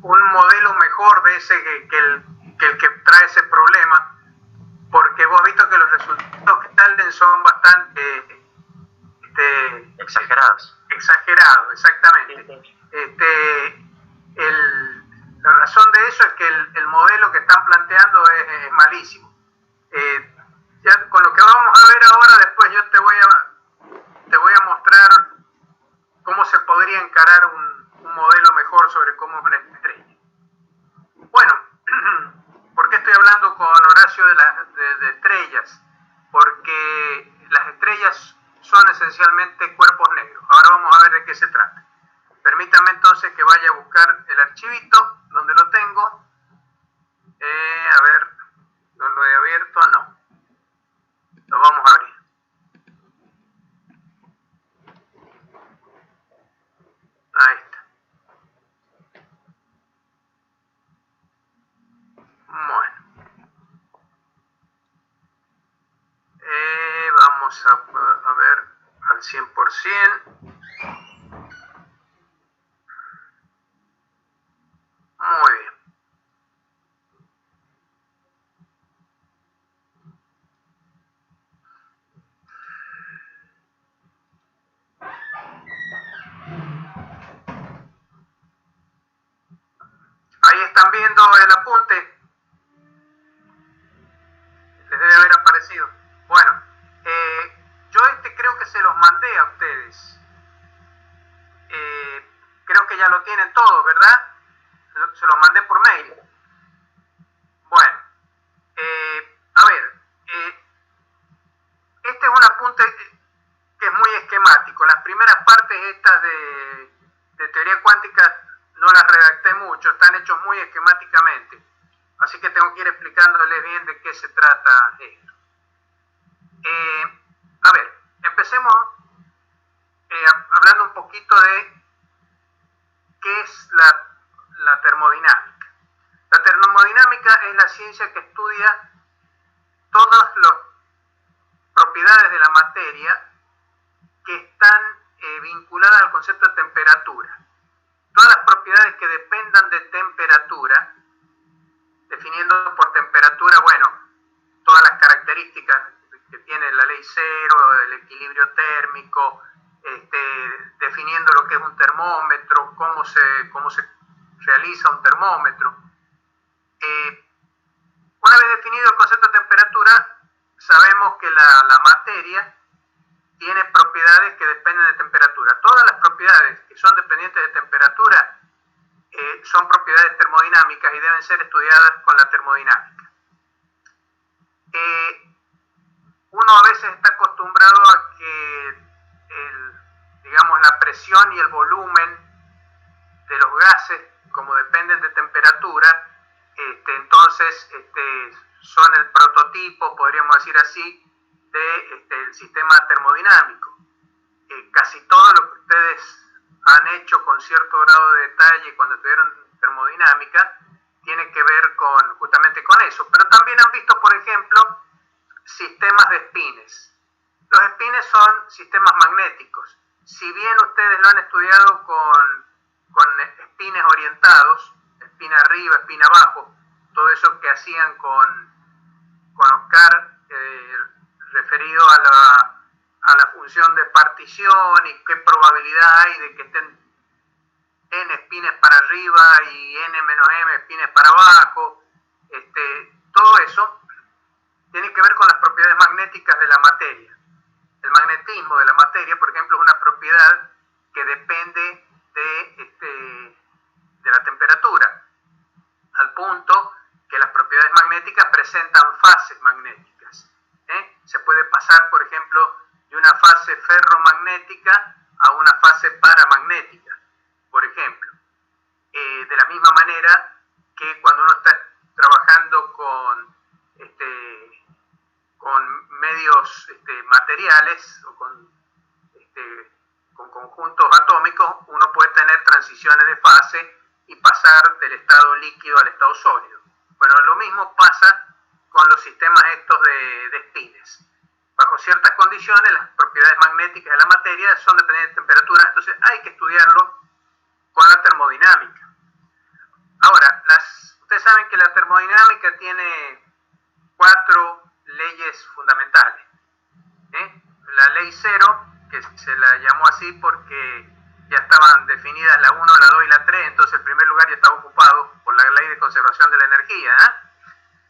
un modelo mejor de ese que el que trae ese problema, porque vos has visto que los resultados que salen son bastante exagerados. Exagerados, exactamente. La razón de eso es que el modelo que están planteando es malísimo. Ya con lo que vamos a ver ahora, después yo te voy a mostrar cómo se podría encarar un modelo mejor sobre cómo es una estrella. Bueno, ¿por qué estoy hablando con Horacio de estrellas? Porque las estrellas son esencialmente cuerpos negros. Ahora vamos a ver de qué se trata. Permítanme entonces que vaya a buscar el archivito donde lo tengo. A ver, ¿no lo he abierto? No. Lo vamos a abrir. Ahí está. Bueno. Vamos a ver al 100%. Muy bien. Ahí están viendo el apunte. Les debe haber aparecido. Bueno, yo creo que se los mandé a ustedes. Creo que ya lo tienen todo, ¿verdad? Se los mandé por mail. Bueno, a ver, este es un apunte que es muy esquemático. Las primeras partes estas de teoría cuántica no las redacté mucho, están hechos muy esquemáticamente. Así que tengo que ir explicándoles bien de qué se trata esto. A ver, empecemos hablando un poquito de qué es la termodinámica. La termodinámica es la ciencia que estudia todas las propiedades de la materia que están vinculadas al concepto de temperatura. Todas las propiedades que dependan de temperatura, definiendo por temperatura, bueno, todas las características que tiene la ley cero, el equilibrio térmico, definiendo lo que es un termómetro, cómo se realiza un termómetro. Una vez definido el concepto de temperatura, sabemos que la materia tiene propiedades que dependen de temperatura. Todas las propiedades que son dependientes de temperatura son propiedades termodinámicas y deben ser estudiadas con la termodinámica. Uno a veces está acostumbrado a que digamos, la presión y el volumen de los gases, como dependen de temperatura, entonces son el prototipo, podríamos decir así, del sistema termodinámico. Casi todo lo que ustedes han hecho con cierto grado de detalle cuando estudiaron termodinámica tiene que ver justamente con eso. Pero también han visto, por ejemplo, sistemas de espines. Los espines son sistemas magnéticos. Si bien ustedes lo han estudiado con espines orientados, espina arriba, espina abajo, todo eso que hacían con Oscar, referido a la función de partición y qué probabilidad hay de que estén n espines para arriba y n menos m espines para abajo, todo eso tiene que ver con las propiedades magnéticas de la materia. El magnetismo de la materia, por ejemplo, es una propiedad que depende de la temperatura, al punto que las propiedades magnéticas presentan fases magnéticas. Se puede pasar, por ejemplo, de una fase ferromagnética a una fase paramagnética, por ejemplo. De la misma manera que cuando uno está trabajando con medios materiales o con conjuntos atómicos, uno puede tener transiciones de fase y pasar del estado líquido al estado sólido. Bueno, lo mismo pasa con los sistemas estos de espines. Bajo ciertas condiciones, las propiedades magnéticas de la materia son dependientes de temperatura, entonces hay que estudiarlo con la termodinámica. tiene 4 leyes fundamentales. La ley 0, que se la llamó así porque ya estaban definidas la 1, la 2 y la 3, entonces el primer lugar ya estaba ocupado por la ley de conservación de la energía.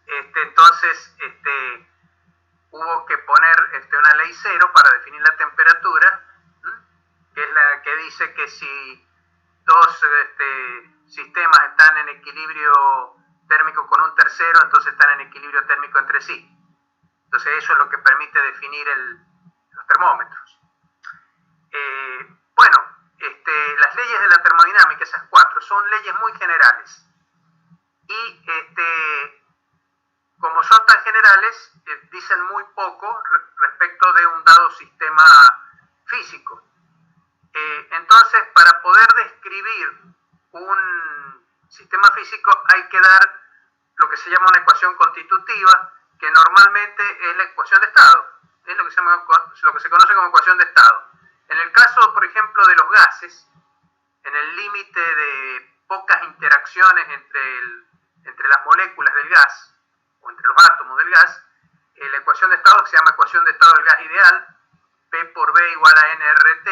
Entonces hubo que poner una ley 0 para definir la temperatura, que es la que dice que si dos sistemas están en equilibrio térmico con un tercero, entonces están en equilibrio térmico entre sí. Entonces eso es lo que permite definir los termómetros. Las leyes de la termodinámica, esas 4, son leyes muy generales. Y como son tan generales, dicen muy poco respecto de un dado sistema físico. Entonces, para poder describir un sistema físico hay que dar lo que se llama una ecuación constitutiva, que normalmente es la ecuación de estado, es lo que se conoce como ecuación de estado. En el caso, por ejemplo, de los gases, en el límite de pocas interacciones entre las moléculas del gas, o entre los átomos del gas, la ecuación de estado, que se llama ecuación de estado del gas ideal, P por B igual a nRT,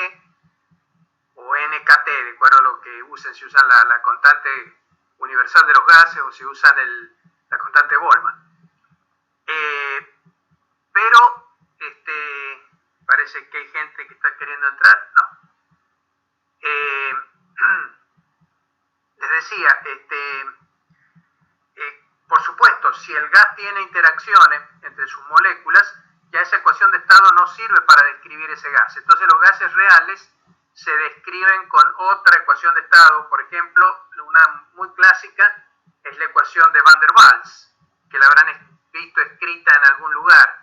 o NKT, de acuerdo a lo que usen, si usan la constante universal de los gases o si usan la constante Boltzmann. Pero parece que hay gente que está queriendo entrar. No. Les decía, por supuesto, si el gas tiene interacciones entre sus moléculas, ya esa ecuación de estado no sirve para describir ese gas. Entonces los gases reales se describen con otra ecuación de estado. Por ejemplo, una muy clásica es la ecuación de Van der Waals, que la habrán visto escrita en algún lugar,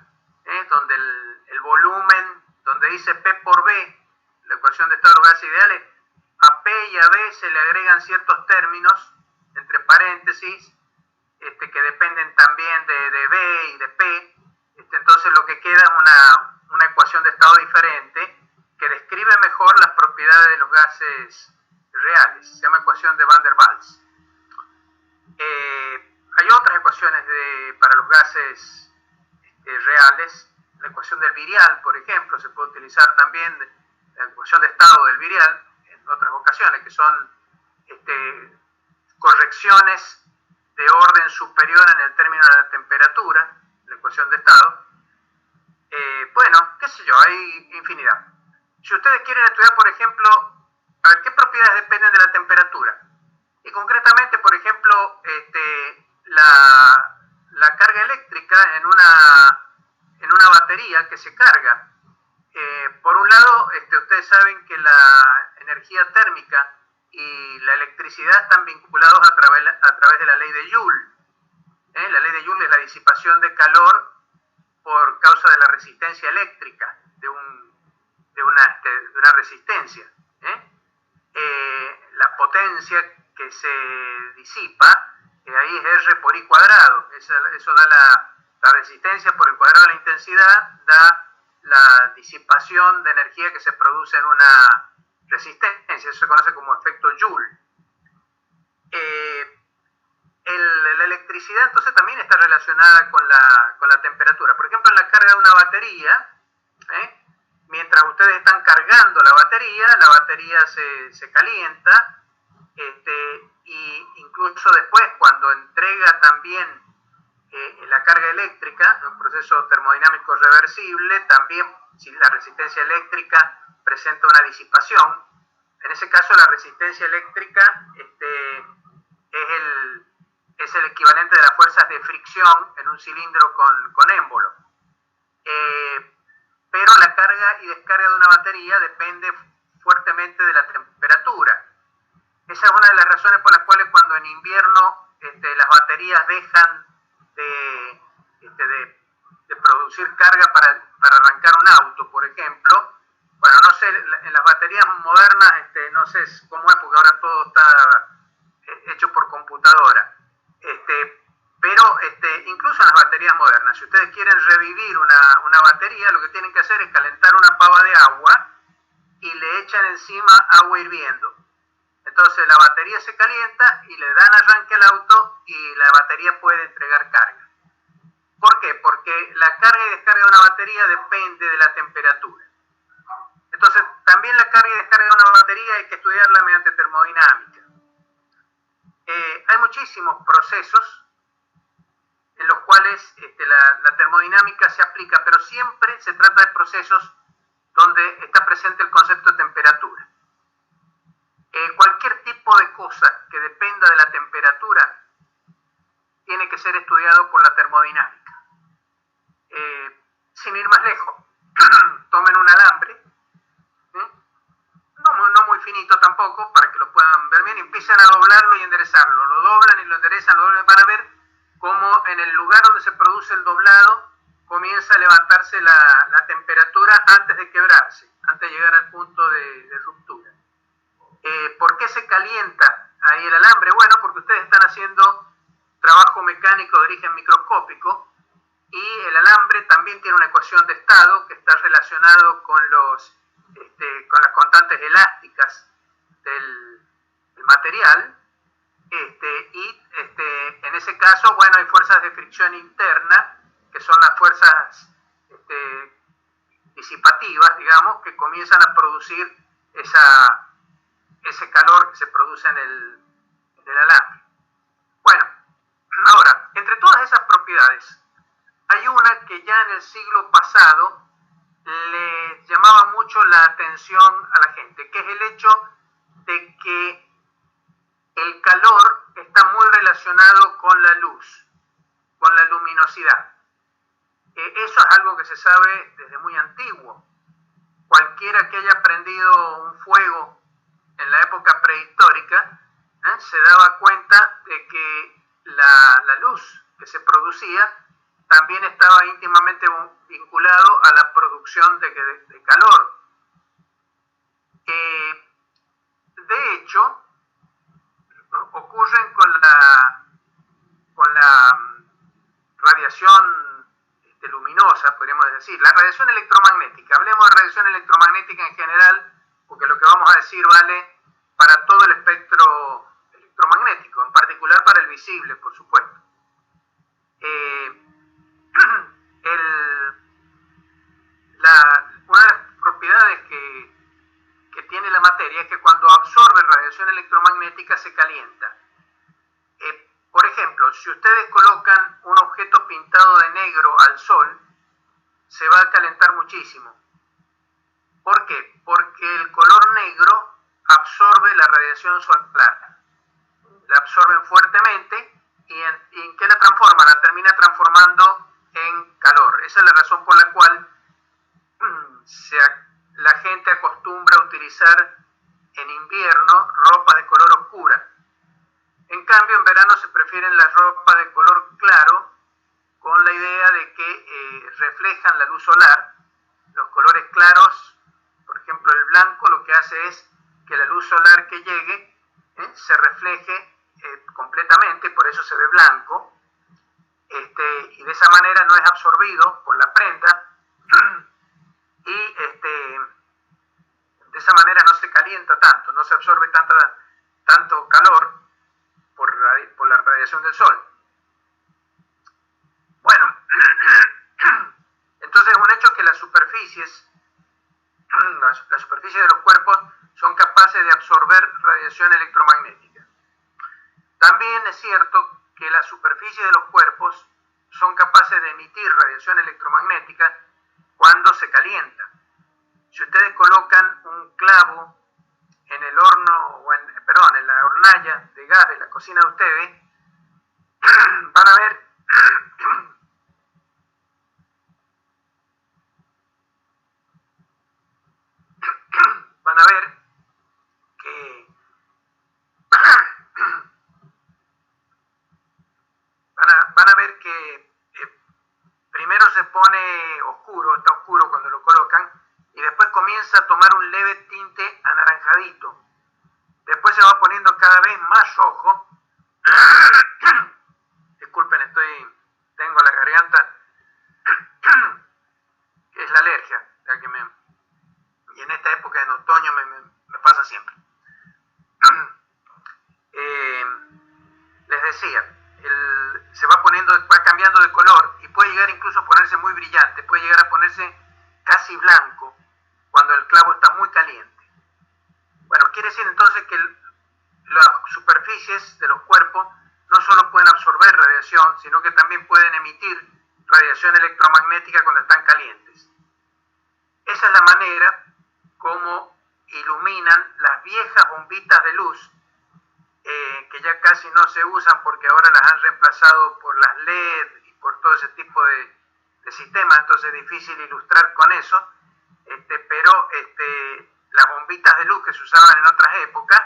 donde el volumen, donde dice P por B, la ecuación de estado de los gases ideales, a P y a B se le agregan ciertos términos, entre paréntesis, que dependen también de B y de P. Entonces lo que queda es una ecuación de estado diferente que describe mejor las propiedades de los gases reales. Se llama ecuación de Van der Waals. Hay otras ecuaciones para los gases reales. La ecuación del virial, por ejemplo, se puede utilizar también, la ecuación de estado del virial, en otras ocasiones, que son correcciones de orden superior en el término de la temperatura, la ecuación de estado. Qué sé yo, hay infinidad. Si ustedes quieren estudiar, por ejemplo, a ver qué propiedades dependen de la temperatura, y concretamente, por ejemplo, la carga eléctrica en una batería que se carga. Por un lado, ustedes saben que la energía térmica y la electricidad están vinculados a través de la ley de Joule. La ley de Joule es la disipación de calor por causa de la resistencia eléctrica de una resistencia. La potencia que se disipa, ahí es R por I cuadrado. Eso da la resistencia por el cuadrado de la intensidad, da la disipación de energía que se produce en una resistencia. Eso se conoce como efecto Joule. La electricidad entonces también está relacionada con la temperatura. Por ejemplo, en la carga de una batería, mientras ustedes están cargando la batería se calienta, y incluso después, cuando entrega también la carga eléctrica, un proceso termodinámico reversible, también si la resistencia eléctrica presenta una disipación, en ese caso la resistencia eléctrica es el equivalente de las fuerzas de fricción en un cilindro con émbolo. Pero la carga y descarga de una batería depende fuertemente de la temperatura. Esa es una de las razones por las cuales cuando en invierno las baterías dejan de producir carga para arrancar un auto, por ejemplo. Bueno, no sé, en las baterías modernas, no sé cómo es, porque ahora todo está hecho por computadora. Pero incluso en las baterías modernas, si ustedes quieren revivir una batería, lo que tienen que hacer es calentar una pava de agua y le echan encima agua hirviendo. Entonces la batería se calienta y le dan arranque al auto y la batería puede entregar carga. ¿Por qué? Porque la carga y descarga de una batería depende de la temperatura. Entonces, también la carga y descarga de una batería hay que estudiarla mediante termodinámica. Hay muchísimos procesos en los cuales la termodinámica se aplica, pero siempre se trata de procesos donde está presente el concepto de temperatura. Cualquier tipo de cosa que dependa de la temperatura tiene que ser estudiado por la termodinámica. Sin ir más lejos, tomen un alambre, no muy finito tampoco, para que lo puedan ver bien, y empiezan a doblarlo y enderezarlo. Lo doblan y lo enderezan, van a ver cómo en el lugar donde se produce el doblado comienza a levantarse la temperatura antes de quebrarse, antes de llegar al punto de ruptura. ¿Por qué se calienta ahí el alambre? Bueno, porque ustedes están haciendo trabajo mecánico de origen microscópico y el alambre también tiene una ecuación de estado que está relacionado con con las constantes elásticas del material, y en ese caso, bueno, hay fuerzas de fricción interna, que son las fuerzas disipativas, digamos, que comienzan a producir ese calor que se produce en el alambre. Bueno, ahora, entre todas esas propiedades, hay una que ya en el siglo pasado le llamaba mucho la atención a la gente, que es el hecho de que el calor está muy relacionado con la luz, con la luminosidad. Eso es algo que se sabe desde muy antiguo. Cualquiera que haya prendido un fuego en la época prehistórica se daba cuenta de que la luz que se producía también estaba íntimamente vinculado a la producción de calor. De hecho, ocurren con la radiación luminosa, podríamos decir, la radiación electromagnética. Hablemos de radiación electromagnética en general, porque lo que vamos a decir vale para todo el espectro electromagnético, en particular para el visible, por supuesto. Una de las propiedades que tiene la materia es que cuando absorbe radiación electromagnética se calienta. Por ejemplo, si ustedes colocan un objeto pintado de negro al sol, se va a calentar muchísimo. ¿Por qué? Porque el color negro absorbe la radiación solar. La absorben fuertemente y ¿en qué la transforma? La termina transformando en calor. Esa es la razón por la cual la gente acostumbra a utilizar en invierno ropa de color oscura. En cambio, en verano se prefieren las ropas de color claro, con la idea de que reflejan la luz solar. Los colores claros, por ejemplo el blanco, lo que hace es que la luz solar que llegue se refleje completamente, por eso se ve blanco, y de esa manera no es absorbido por la prenda y de esa manera no se calienta tanto, no se absorbe tanto calor por la radiación del sol. Bueno, entonces es un hecho que las superficies de los cuerpos son capaces de absorber radiación electromagnética. También es cierto que las superficies de los cuerpos son capaces de emitir radiación electromagnética cuando se calientan. Si ustedes colocan un clavo en el horno, en la hornalla de gas de la cocina de ustedes, van a ver que primero se pone oscuro, está oscuro cuando lo colocan, y después comienza a tomar un leve tinte anaranjadito. Después se va poniendo cada vez más rojo. Disculpen, tengo la garganta, que es la alergia, y en esta época en otoño me pasa siempre. Les decía, se va cambiando de color y puede llegar incluso a ponerse muy brillante, puede llegar a ponerse casi blanco cuando el clavo está muy caliente. Bueno, quiere decir entonces que las superficies de los cuerpos no solo pueden absorber radiación, sino que también pueden emitir radiación electromagnética cuando están calientes. Esa es la manera como iluminan las viejas bombitas de luz, que ya casi no se usan porque ahora las han reemplazado por las LED y por todo ese tipo de sistemas, entonces es difícil ilustrar con eso, pero las bombitas de luz que se usaban en otras épocas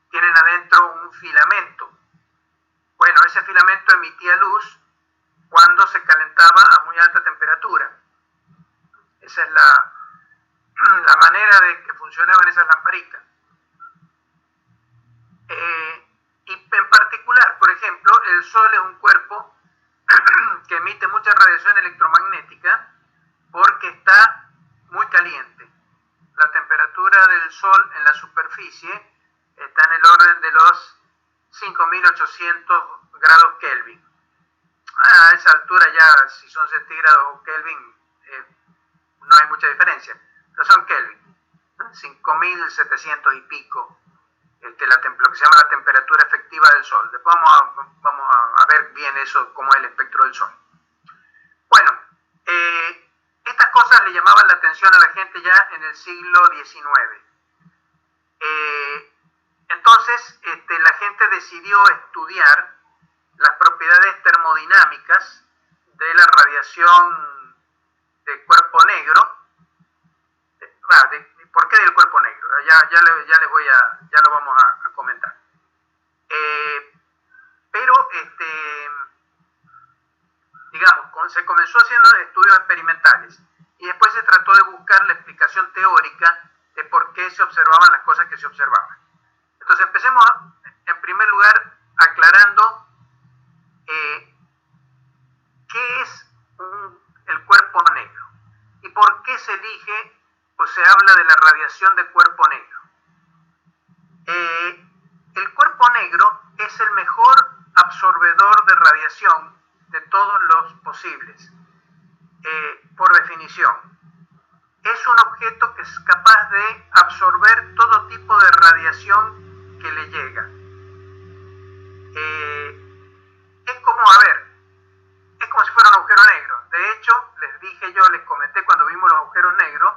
tienen adentro un filamento. Bueno, ese filamento emitía luz cuando se calentaba a muy alta temperatura. Esa es la manera de que funcionaban esas lamparitas. Y en particular, por ejemplo, el Sol es un cuerpo que emite mucha radiación electromagnética porque está muy caliente. La temperatura del Sol en la superficie está en el orden de los 5.800 grados Kelvin. A esa altura ya, si son centígrados o Kelvin, no hay mucha diferencia, pero son Kelvin, 5.700 y pico, lo que se llama la temperatura efectiva del Sol. Después vamos a ver bien eso, cómo es el espectro del Sol. Bueno, estas cosas le llamaban la atención a la gente ya en el siglo XIX. Entonces, la gente decidió estudiar las propiedades termodinámicas de la radiación de cuerpo negro. ¿Por qué del cuerpo negro? Ya lo vamos a comentar. Pero, digamos, se comenzó haciendo estudios experimentales y después se trató de buscar la explicación teórica de por qué se observaban las cosas que se observaban. Entonces empecemos en primer lugar aclarando qué es el cuerpo negro y por qué se elige o se habla de la radiación de cuerpo negro. El cuerpo negro es el mejor absorbedor de radiación de todos los posibles, por definición. Es un objeto que es capaz de absorber todo tipo de radiación que le llega. Es como si fuera un agujero negro. De hecho, les comenté cuando vimos los agujeros negros,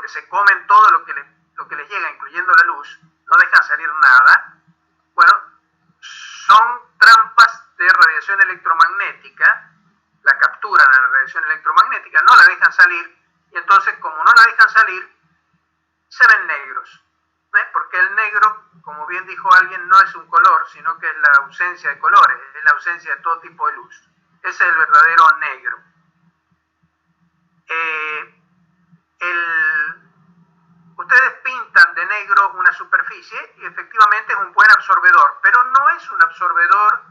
que se comen todo lo que les llega, incluyendo la luz, no dejan salir nada. Bueno, son trampas de radiación electromagnética, la capturan a la radiación electromagnética, no la dejan salir, y entonces como no la dejan salir, se ven negros. Porque el negro, como bien dijo alguien, no es un color, sino que es la ausencia de colores, es la ausencia de todo tipo de luz. Ese es el verdadero negro. Ustedes pintan de negro una superficie y efectivamente es un buen absorbedor, pero no es un absorbedor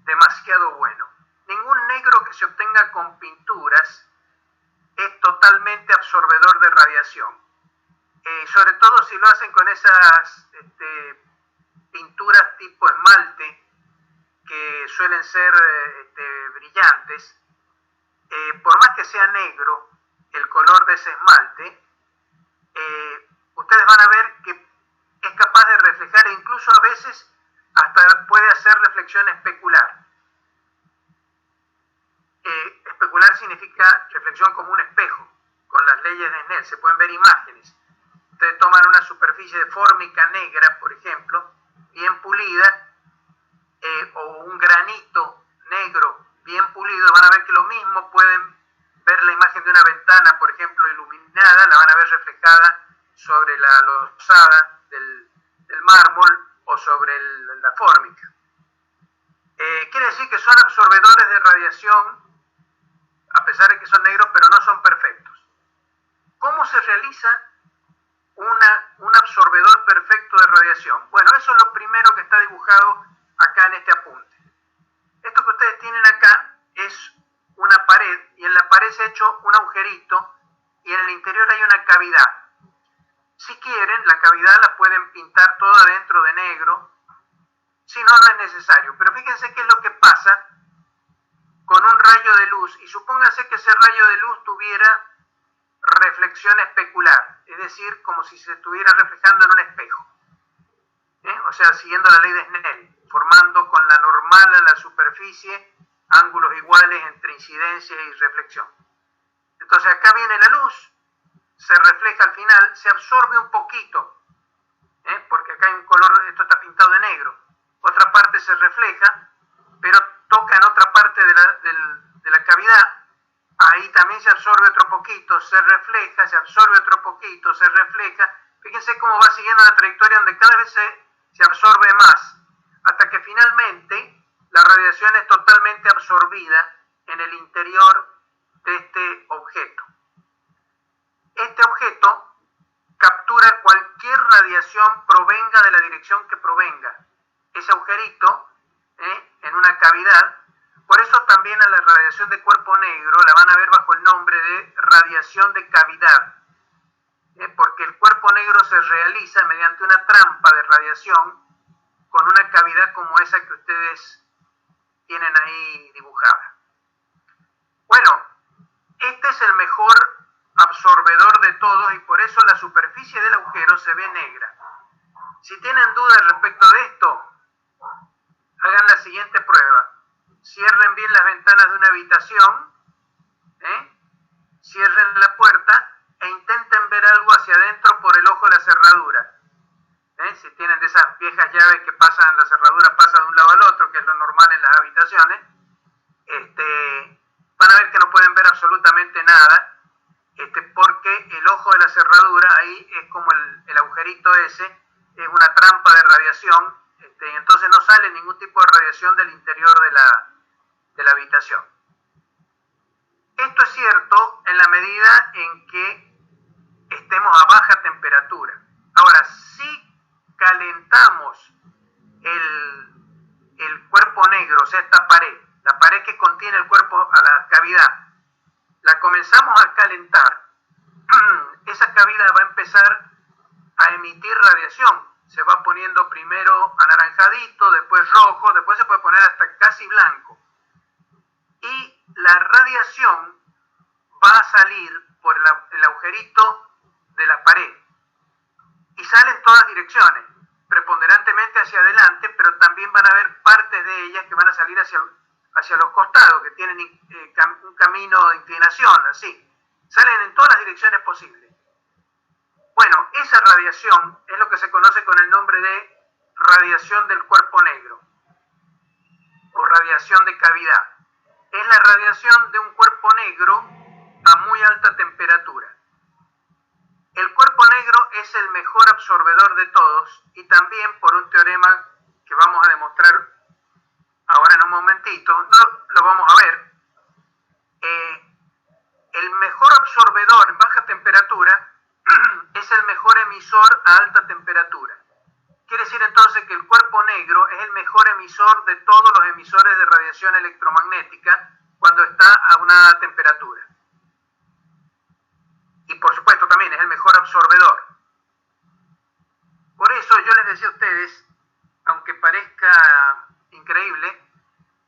demasiado bueno. Ningún negro que se obtenga con pinturas es totalmente absorbedor de radiación. Sobre todo si lo hacen con esas pinturas tipo esmalte, que suelen ser brillantes. Por más que sea negro el color de ese esmalte, ustedes van a ver que es capaz de reflejar e incluso a veces hasta puede hacer reflexión especular. Especular significa reflexión como un espejo, con las leyes de Snell, se pueden ver imágenes. Ustedes toman una superficie de fórmica negra, por ejemplo, bien pulida, o un granito negro bien pulido, van a ver que lo mismo pueden ver la imagen de una ventana, por ejemplo, iluminada, la van a ver reflejada sobre la losada del mármol o sobre la fórmica. Quiere decir que son absorbedores de radiación, a pesar de que son negros, pero no son perfectos. ¿Cómo se realiza un absorbedor perfecto de radiación? Bueno, eso es lo primero que está dibujado acá en este apunte. Esto que ustedes tienen acá es una pared, y en la pared se ha hecho un agujerito y en el interior hay una cavidad. Si quieren, la cavidad la pueden pintar toda adentro de negro. Si no, no es necesario. Pero fíjense qué es lo que pasa con un rayo de luz, y supónganse que ese rayo de luz tuviera reflexión especular, es decir, como si se estuviera reflejando en un espejo. O sea, siguiendo la ley de Snell, formando con la normal a la superficie ángulos iguales entre incidencia y reflexión. Entonces acá viene la luz, se refleja al final, se absorbe un poquito, porque acá hay un color, esto está pintado de negro, otra parte se refleja, pero toca en otra parte de la cavidad, ahí también se absorbe otro poquito, se refleja, se absorbe otro poquito, se refleja. Fíjense cómo va siguiendo la trayectoria donde cada vez se absorbe más, hasta que finalmente la radiación es totalmente absorbida en el interior de este objeto. Este objeto captura cualquier radiación provenga de la dirección que provenga. Ese agujerito en una cavidad, por eso también a la radiación de cuerpo negro la van a ver bajo el nombre de radiación de cavidad, porque el cuerpo negro se realiza mediante una trampa de radiación con una cavidad como esa que ustedes tienen ahí dibujada. Bueno, este es el mejor absorbedor de todos y por eso la superficie del agujero se ve negra. Si tienen dudas respecto de esto, hagan la siguiente prueba. Cierren bien las ventanas de una habitación, cierren la puerta e intenten ver algo hacia adentro por el ojo de la cerradura. Si tienen de esas viejas llaves que pasan, la cerradura pasa de un lado al otro, que es lo normal en las habitaciones, van a ver que no pueden ver absolutamente nada, porque el ojo de la cerradura ahí es como el agujerito ese, es una trampa de radiación, y entonces no sale ningún tipo de radiación del interior de la habitación. Esto es cierto en la medida en que estemos a baja temperatura. Ahora, si calentamos el cuerpo negro, o sea, esta pared, la pared que contiene el cuerpo a la cavidad, la comenzamos a calentar, esa cavidad va a empezar a emitir radiación. Se va poniendo primero anaranjadito, después rojo, después se puede poner hasta casi blanco. Y la radiación va a salir por el agujerito de la pared. Y sale en todas direcciones, preponderantemente hacia adelante, pero también van a haber partes de ellas que van a salir hacia los costados, que tienen un camino de inclinación, así. Salen en todas las direcciones posibles. Bueno, esa radiación es lo que se conoce con el nombre de radiación del cuerpo negro o radiación de cavidad. Es la radiación de un cuerpo negro a muy alta temperatura. El cuerpo negro es el mejor absorbedor de todos y también por un teorema que vamos a demostrar ahora en un momentito, no lo vamos a ver. El mejor absorbedor en baja temperatura es el mejor emisor a alta temperatura. Quiere decir entonces que el cuerpo negro es el mejor emisor de todos los emisores de radiación electromagnética cuando está a una temperatura. Y por supuesto también es el mejor absorbedor. Por eso yo les decía a ustedes, aunque parezca increíble,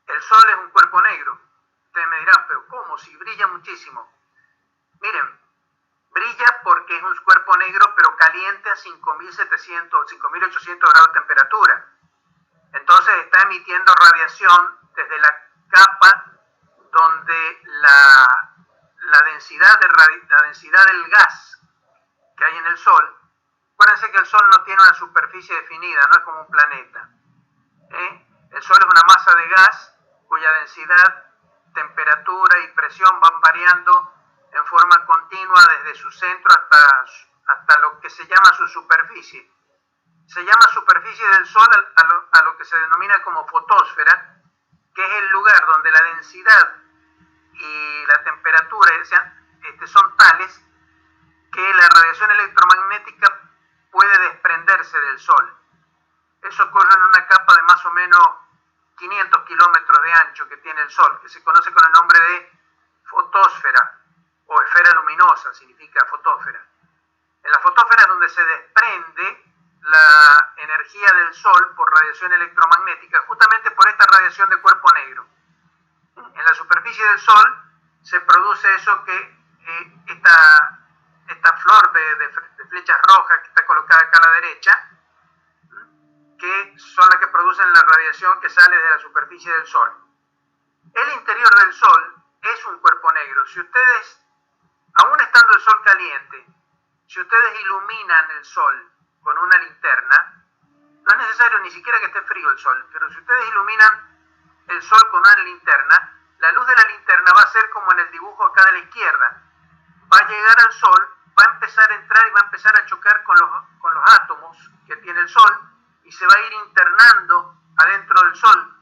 el Sol es un cuerpo negro. Ustedes me dirán, pero ¿cómo? Si brilla muchísimo. Miren, brilla porque es un cuerpo negro, pero caliente a 5.700, 5.800 grados de temperatura. Entonces está emitiendo radiación desde la capa donde la densidad del gas que hay en el Sol. Acuérdense que el Sol no tiene una superficie definida, no es como un planeta. El Sol es una masa de gas cuya densidad, temperatura y presión van variando en forma continua desde su centro hasta lo que se llama su superficie. Se llama superficie del Sol a lo que se denomina como fotosfera, que es el lugar donde la densidad y la temperatura son tales que la radiación electromagnética puede desprenderse del Sol. Eso ocurre en una capa de más o menos 500 kilómetros de ancho que tiene el Sol, que se conoce con el nombre de fotosfera o esfera luminosa, significa fotosfera. En la fotosfera es donde se desprende la energía del Sol por radiación electromagnética, justamente por esta radiación de cuerpo negro. En la superficie del Sol se produce eso que esta flor de flechas rojas que está colocada acá a la derecha, que son las que producen la radiación que sale de la superficie del Sol. El interior del Sol es un cuerpo negro. Si ustedes, aún estando el Sol caliente, si ustedes iluminan el Sol con una linterna, no es necesario ni siquiera que esté frío el Sol, pero si ustedes iluminan el Sol con una linterna, la luz de la linterna va a ser como en el dibujo acá de la izquierda. Va a llegar al Sol, va a empezar a entrar y va a empezar a chocar con los átomos que tiene el Sol y se va a ir internando adentro del Sol,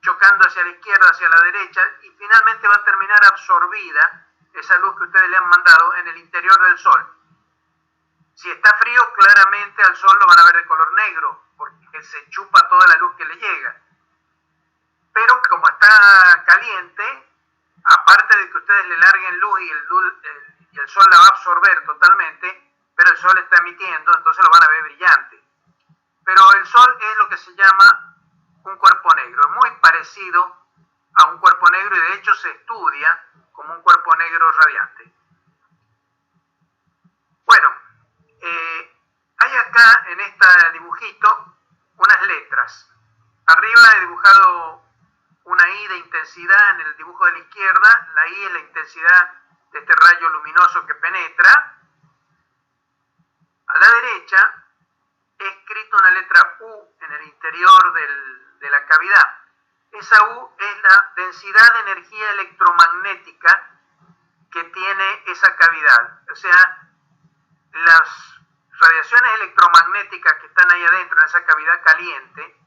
chocando hacia la izquierda, hacia la derecha, y finalmente va a terminar absorbida esa luz que ustedes le han mandado en el interior del Sol. Si está frío, claramente al Sol lo van a ver de color negro, porque se chupa toda la luz que le llega. Pero como está caliente, aparte de que ustedes le larguen luz y el Sol la va a absorber totalmente, pero el Sol está emitiendo, entonces lo van a ver brillante. Pero el Sol es lo que se llama un cuerpo negro. Es muy parecido a un cuerpo negro y de hecho se estudia como un cuerpo negro radiante. Bueno, hay acá en este dibujito unas letras. Arriba he dibujado una I de intensidad en el dibujo de la izquierda. La I es la intensidad de este rayo luminoso que penetra. A la derecha he escrito una letra U en el interior de la cavidad. Esa U es la densidad de energía electromagnética que tiene esa cavidad. O sea, las radiaciones electromagnéticas que están ahí adentro en esa cavidad caliente,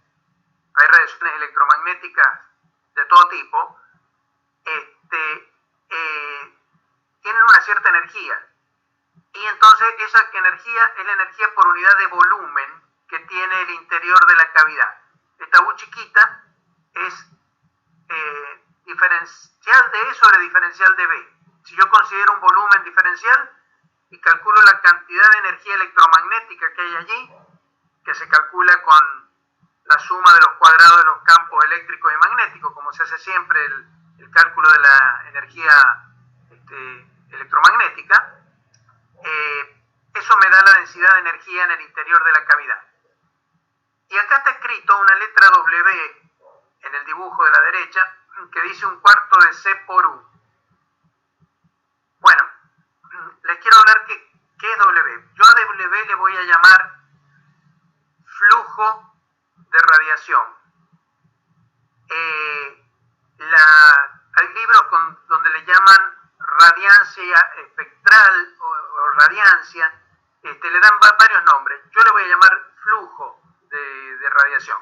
hay radiaciones electromagnéticas de todo tipo, tienen una cierta energía. Y entonces esa energía es la energía por unidad de volumen que tiene el interior de la cavidad. Esta U chiquita es diferencial de E sobre diferencial de B. Si yo considero un volumen diferencial y calculo la cantidad de energía electromagnética que hay allí, que se calcula con la suma de los cuadrados de los campos eléctricos y magnéticos, como se hace siempre el cálculo de la energía electromagnética, eso me da la densidad de energía en el interior de la cavidad. Y acá está escrito una letra W en el dibujo de la derecha que dice 1/4 de C por U. Bueno, les quiero hablar qué es W. Yo a W le voy a llamar flujo de radiación. Hay libros donde le llaman radiancia espectral o radiancia, le dan varios nombres. Yo le voy a llamar flujo de radiación.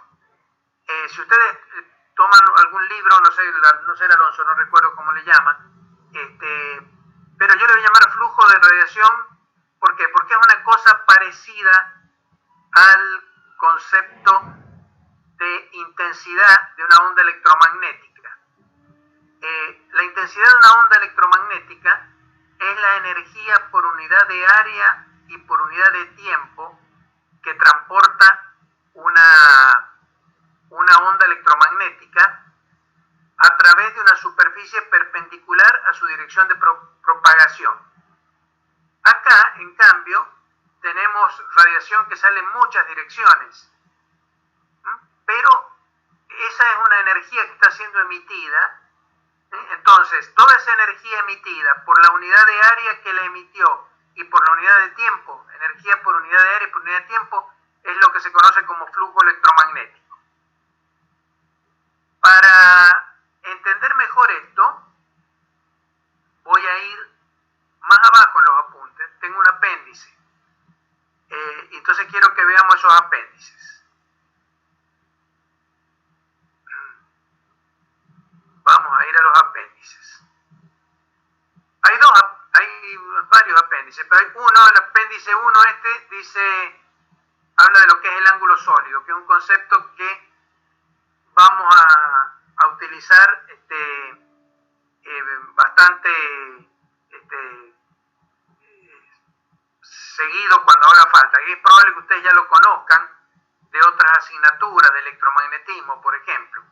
Si ustedes toman algún libro, no sé el Alonso, no recuerdo cómo le llaman, pero yo le voy a llamar flujo de radiación. ¿Por qué? Porque es una cosa parecida al concepto de intensidad de una onda electromagnética. La intensidad de una onda electromagnética es la energía por unidad de área y por unidad de tiempo que transporta una onda electromagnética a través de una superficie perpendicular a su dirección de propagación. Acá, en cambio, tenemos radiación que sale en muchas direcciones, pero esa es una energía que está siendo emitida. Entonces, toda esa energía emitida por la unidad de área que la emitió y por la unidad de tiempo, energía por unidad de área y por unidad de tiempo, es lo que se conoce como flujo electromagnético. Para entender mejor esto, voy a ir más abajo en los apuntes. Tengo un apéndice. Entonces quiero que veamos esos apéndices. Vamos a ir a los apéndices. Hay varios apéndices, pero hay uno, el apéndice 1 habla de lo que es el ángulo sólido, que es un concepto que vamos a utilizar bastante seguido cuando haga falta. Es probable que ustedes ya lo conozcan de otras asignaturas de electromagnetismo, por ejemplo.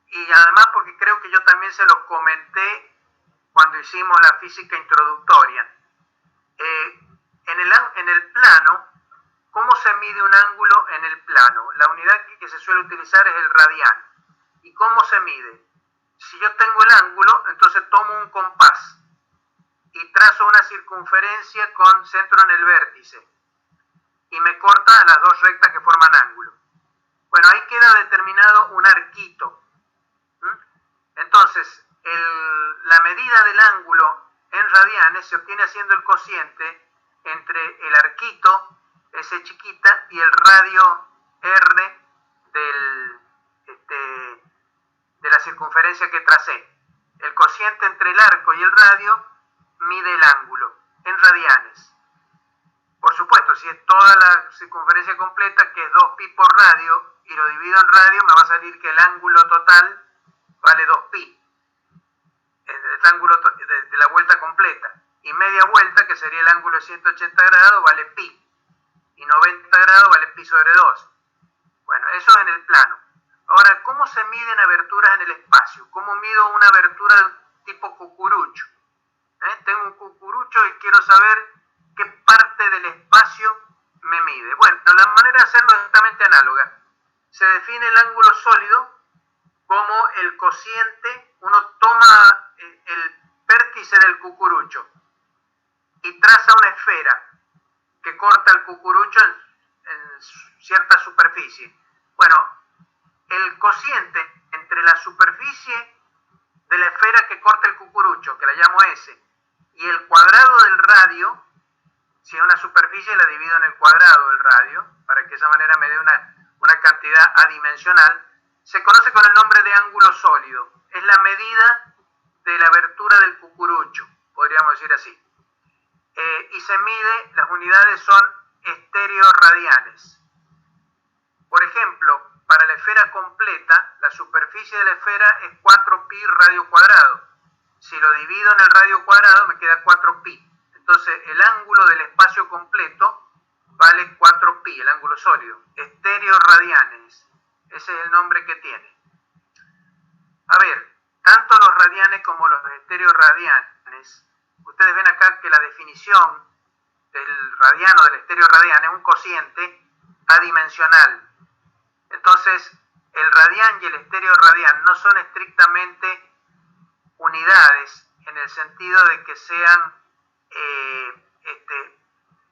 Y además porque creo que yo también se los comenté cuando hicimos la física introductoria. En el plano, ¿cómo se mide un ángulo en el plano? La unidad que se suele utilizar es el radian. ¿Y cómo se mide? Si yo tengo el ángulo, entonces tomo un compás y trazo una circunferencia con centro en el vértice y me corta las dos rectas que forman ángulo. Bueno, ahí queda determinado un arquito. Entonces, la medida del ángulo en radianes se obtiene haciendo el cociente entre el arquito, S chiquita, y el radio R de la circunferencia que tracé. El cociente entre el arco y el radio mide el ángulo en radianes. Por supuesto, si es toda la circunferencia completa, que es 2pi por radio, y lo divido en radio, me va a salir que el ángulo total vale 2pi. El ángulo de la vuelta completa. Y media vuelta, que sería el ángulo de 180 grados, vale pi. Y 90 grados vale pi sobre 2. Bueno, eso en el plano. Ahora, ¿cómo se miden aberturas en el espacio? ¿Cómo mido una abertura de tipo cucurucho? Tengo un cucurucho y quiero saber qué parte del espacio me mide. Bueno, la manera de hacerlo es exactamente análoga. Se define el ángulo sólido como el cociente. Uno toma el vértice del cucurucho y traza una esfera que corta el cucurucho en cierta superficie. Bueno, el cociente entre la superficie de la esfera que corta el cucurucho, que la llamo S, y el cuadrado del radio, si es una superficie la divido en el cuadrado del radio, para que de esa manera me dé una cantidad adimensional, se conoce con el nombre de ángulo sólido. Es la medida de la abertura del cucurucho, podríamos decir así. Y se mide, las unidades son estereoradianes. Por ejemplo, para la esfera completa, la superficie de la esfera es 4pi radio cuadrado. Si lo divido en el radio cuadrado, me queda 4pi. Entonces, el ángulo del espacio completo vale 4pi, el ángulo sólido. Estereoradianes. Ese es el nombre que tiene. A ver, tanto los radianes como los estereoradianes, ustedes ven acá que la definición del radiano, del estereoradian, es un cociente adimensional. Entonces, el radian y el estereoradian no son estrictamente unidades en el sentido de que sean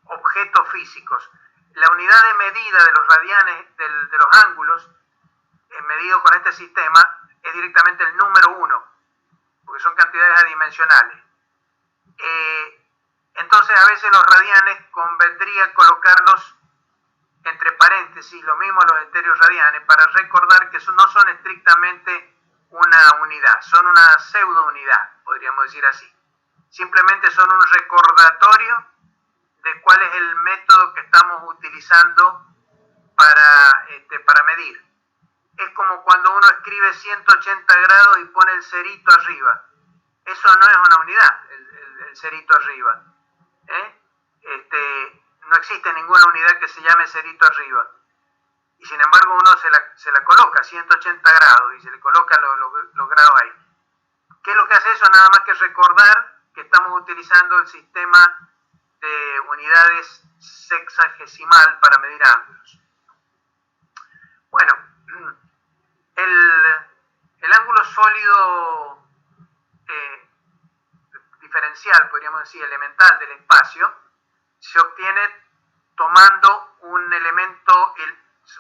objetos físicos. La unidad de medida de los radianes, de los ángulos, medido con este sistema, es directamente el número 1, porque son cantidades adimensionales. Entonces, a veces los radianes convendría colocarlos entre paréntesis, lo mismo los estereoradianes, para recordar que no son estrictamente una unidad, son una pseudo unidad, podríamos decir así. Simplemente son un recordatorio de cuál es el método que estamos utilizando para medir. Es como cuando uno escribe 180 grados y pone el cerito arriba. Eso no es una unidad, el cerito arriba. No existe ninguna unidad que se llame cerito arriba. Y sin embargo uno se la coloca 180 grados y se le coloca los grados ahí. ¿Qué es lo que hace eso? Nada más que recordar que estamos utilizando el sistema de unidades sexagesimal para medir ángulos. Bueno, el ángulo sólido diferencial, podríamos decir, elemental del espacio, se obtiene tomando un elemento,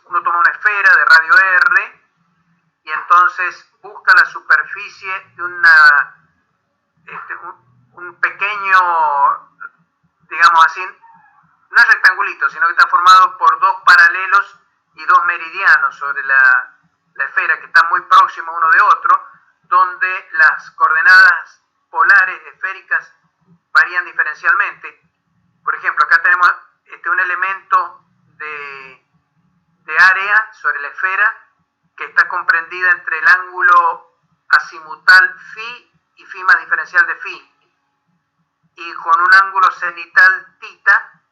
uno toma una esfera de radio R y entonces busca la superficie de un pequeño, digamos así, no es rectangulito, sino que está formado por dos paralelos y dos meridianos sobre la esfera que están muy próximos uno de otro, donde las coordenadas polares esféricas varían diferencialmente. Por ejemplo, acá tenemos un elemento de área sobre la esfera que está comprendida entre el ángulo azimutal phi y phi más diferencial de phi, y con un ángulo cenital θ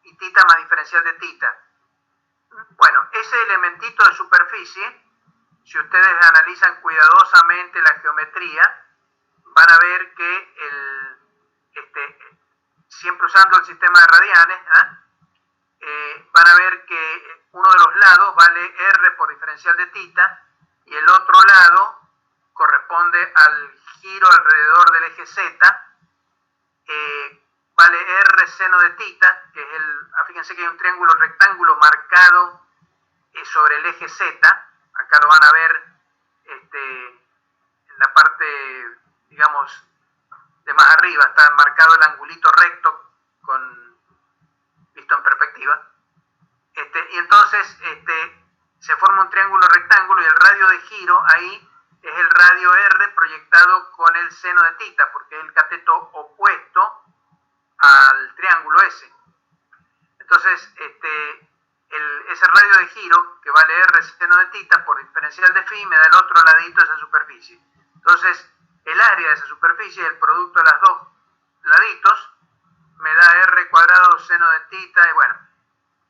y tita más diferencial de tita. Bueno, ese elementito de superficie, si ustedes analizan cuidadosamente la geometría, van a ver que siempre usando el sistema de radianes, van a ver que uno de los lados vale R por diferencial de tita y el otro lado corresponde al giro alrededor del eje Z, vale R seno de tita, que es fíjense que hay un triángulo rectángulo marcado sobre el eje Z, acá lo van a ver en la parte, digamos, de más arriba, está marcado el angulito recto visto en perspectiva, y entonces se forma un triángulo rectángulo y el radio de giro ahí es el radio R proyectado con el seno de tita, porque es el cateto opuesto al triángulo ese. Entonces, ese radio de giro, que vale R seno de tita por diferencial de phi, me da el otro ladito de esa superficie. Entonces, el área de esa superficie, el producto de los dos laditos, me da R cuadrado seno de tita, y bueno.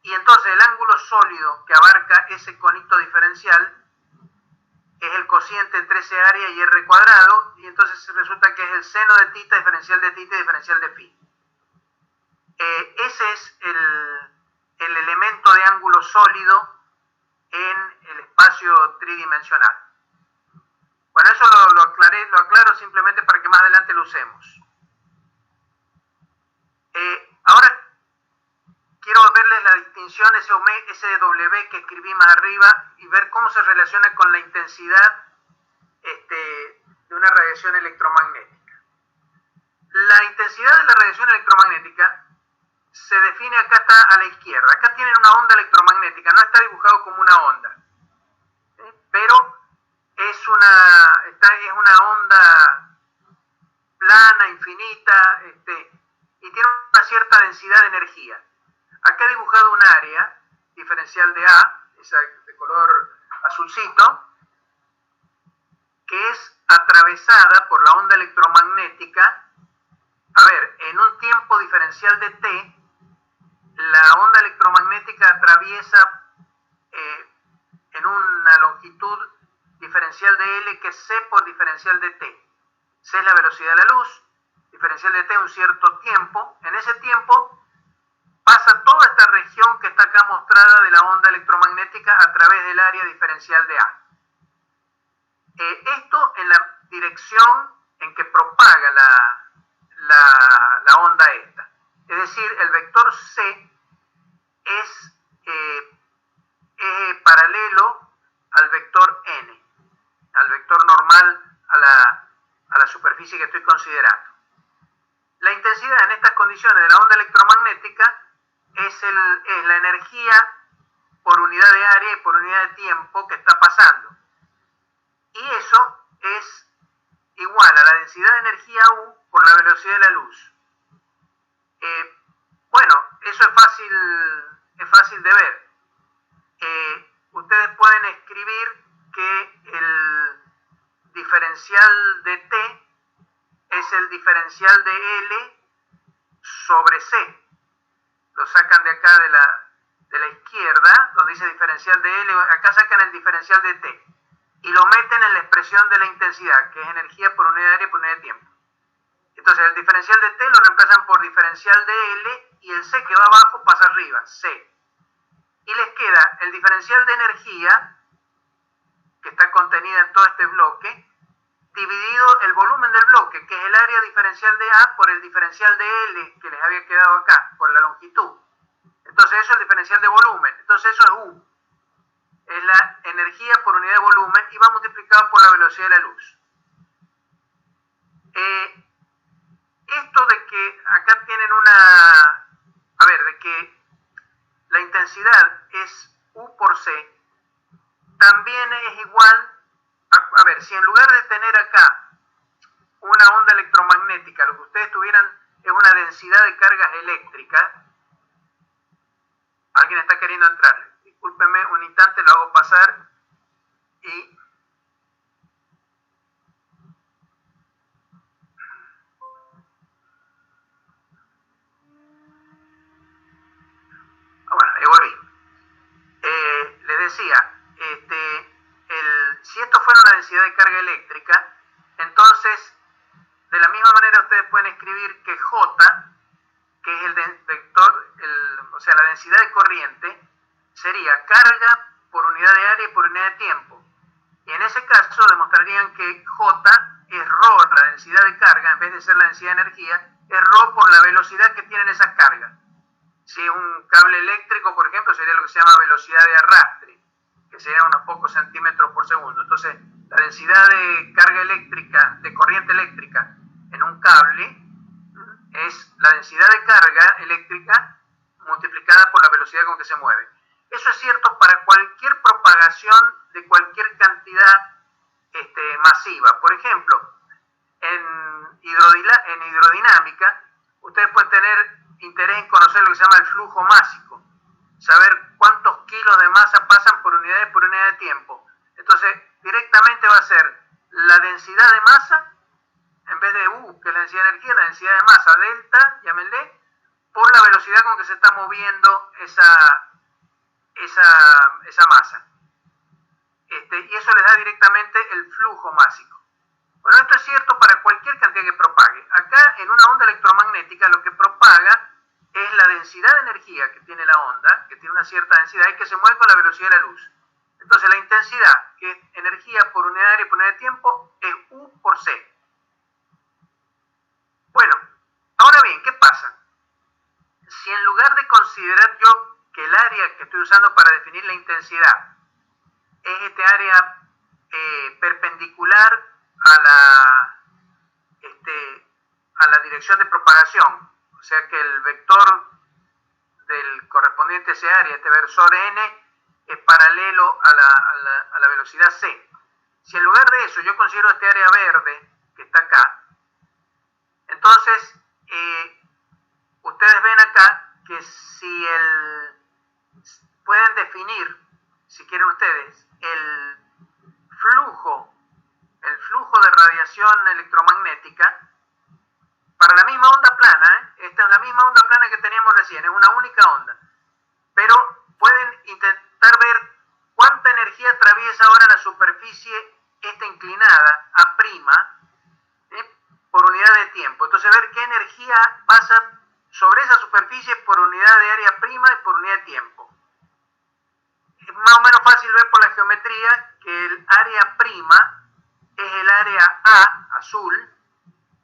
Y entonces el ángulo sólido que abarca ese conito diferencial es el cociente entre ese área y R cuadrado, y entonces resulta que es el seno de tita y diferencial de phi. Ese es el elemento de ángulo sólido en el espacio tridimensional. Bueno, eso lo aclaro simplemente para que más adelante lo usemos. Ahora quiero verles la distinción SW que escribí más arriba y ver cómo se relaciona con la intensidad de una radiación electromagnética. La intensidad de la radiación electromagnética se define, acá está a la izquierda. Acá tienen una onda electromagnética, no está dibujado como una onda, pero es una onda plana, infinita, y tiene una cierta densidad de energía. Acá he dibujado un área diferencial de A, esa de color azulcito, que es atravesada por la onda electromagnética. A ver, en un tiempo diferencial de t, la onda electromagnética atraviesa en una longitud diferencial de L, que es c por diferencial de t. C es la velocidad de la luz, diferencial de t un cierto tiempo. En ese tiempo pasa toda esta región que está acá mostrada de la onda electromagnética a través del área diferencial de A. Esto en la dirección en que propaga la onda esta. Es decir, el vector C es paralelo al vector n, al vector normal a la superficie que estoy considerando. La intensidad en estas condiciones de la onda electromagnética es la energía por unidad de área y por unidad de tiempo que está pasando. Y eso es igual a la densidad de energía U por la velocidad de la luz. Bueno, eso es fácil de ver. Ustedes pueden escribir que el diferencial de T es el diferencial de L sobre C. Lo sacan de acá de la izquierda, donde dice diferencial de L, acá sacan el diferencial de T y lo meten en la expresión de la intensidad, que es energía por unidad de área por unidad de tiempo. Entonces el diferencial de T lo reemplazan por diferencial de L y el C que va abajo pasa arriba, C. Y les queda el diferencial de energía, que está contenida en todo este bloque, dividido el volumen del bloque, que es el área diferencial de A por el diferencial de L, que les había quedado acá, por la longitud. Entonces eso es el diferencial de volumen. Entonces eso es U. Es la energía por unidad de volumen y va multiplicado por la velocidad de la luz. Esto de que acá tienen de que la intensidad es U por C, también es igual si en lugar de tener acá una onda electromagnética, lo que ustedes tuvieran es una densidad de cargas eléctricas. Alguien está queriendo entrar. Discúlpeme un instante, lo hago pasar y... decía, si esto fuera una densidad de carga eléctrica, entonces de la misma manera ustedes pueden escribir que J, que es el vector, o sea, la densidad de corriente, sería carga por unidad de área y por unidad de tiempo. Y en ese caso demostrarían que J es ρ, la densidad de carga, en vez de ser la densidad de energía, es ρ por la velocidad que tienen esas cargas. Si es un cable eléctrico, por ejemplo, sería lo que se llama velocidad de arrastre, que sería unos pocos centímetros por segundo. Entonces, la densidad de carga eléctrica, de corriente eléctrica en un cable, es la densidad de carga eléctrica multiplicada por la velocidad con que se mueve. Eso es cierto para cualquier propagación de cualquier cantidad masiva. Por ejemplo, en hidrodinámica, ustedes pueden tener interés en conocer lo que se llama el flujo másico, saber cuántos kilos de masa pasan por unidad de tiempo. Entonces, directamente va a ser la densidad de masa, en vez de U, que es la densidad de energía, la densidad de masa, delta, llámenle, por la velocidad con que se está moviendo esa masa. Y eso les da directamente el flujo másico. Bueno, esto es cierto para cualquier cantidad que propague. Acá, en una onda electromagnética, lo que propaga es la densidad de energía que tiene la onda, que tiene una cierta densidad y que se mueve con la velocidad de la luz. Entonces, la intensidad, que es energía por unidad de área y por unidad de tiempo, es U por C. Bueno, ahora bien, ¿qué pasa? Si en lugar de considerar yo que el área que estoy usando para definir la intensidad es este área perpendicular a la dirección de propagación, o sea que el vector del correspondiente a ese área, este versor n, es paralelo a la velocidad c. Si en lugar de eso yo considero este área verde que está acá, entonces ustedes ven acá que si pueden definir, si quieren ustedes, el flujo de radiación electromagnética para la misma onda plana, esta es la misma onda plana que teníamos recién, es una única onda, pero pueden intentar ver cuánta energía atraviesa ahora la superficie esta inclinada a prima por unidad de tiempo. Entonces ver qué energía pasa sobre esa superficie por unidad de área prima y por unidad de tiempo. Es más o menos fácil ver por la geometría que el área prima es el área A, azul,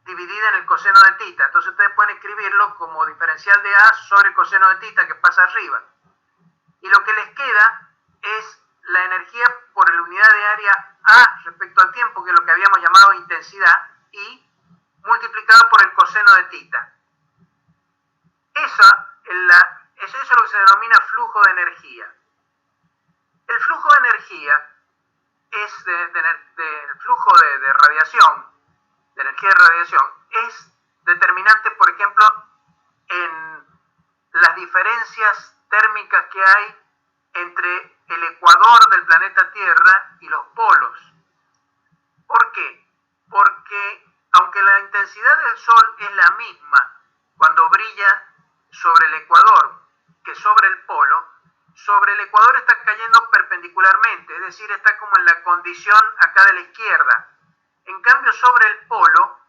dividida en el coseno de tita. Entonces ustedes pueden escribirlo como diferencial de A sobre coseno de tita que pasa arriba. Y lo que les queda es la energía por la unidad de área A respecto al tiempo, que es lo que habíamos llamado intensidad, y multiplicado por el coseno de tita. Eso es lo que se denomina flujo de energía. El flujo de energía es el flujo de radiación, de energía de radiación, es determinante, por ejemplo, en las diferencias térmicas que hay entre el ecuador del planeta Tierra y los polos. ¿Por qué? Porque aunque la intensidad del Sol es la misma cuando brilla sobre el ecuador que sobre el polo, sobre el ecuador está cayendo perpendicularmente, es decir, está como en la condición acá de la izquierda. En cambio, sobre el polo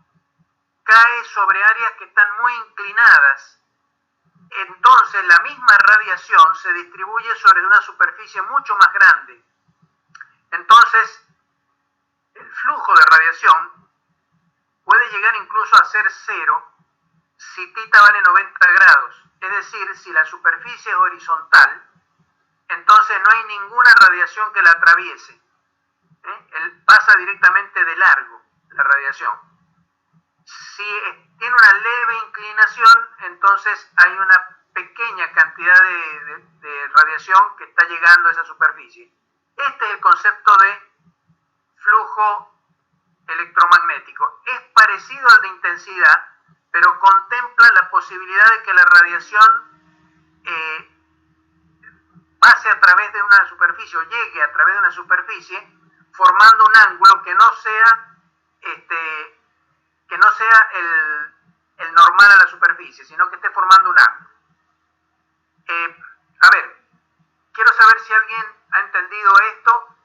cae sobre áreas que están muy inclinadas. Entonces, la misma radiación se distribuye sobre una superficie mucho más grande. Entonces, el flujo de radiación puede llegar incluso a ser cero si θ vale 90 grados. Es decir, si la superficie es horizontal, entonces no hay ninguna radiación que la atraviese. Él pasa directamente de largo, la radiación. Si tiene una leve inclinación, entonces hay una pequeña cantidad de radiación que está llegando a esa superficie. Este es el concepto de flujo electromagnético. Es parecido al de intensidad, pero contempla la posibilidad de que la radiación pase a través de una superficie o llegue a través de una superficie formando un ángulo que no sea el normal a la superficie, sino que esté formando un ángulo. A ver, quiero saber si alguien ha entendido esto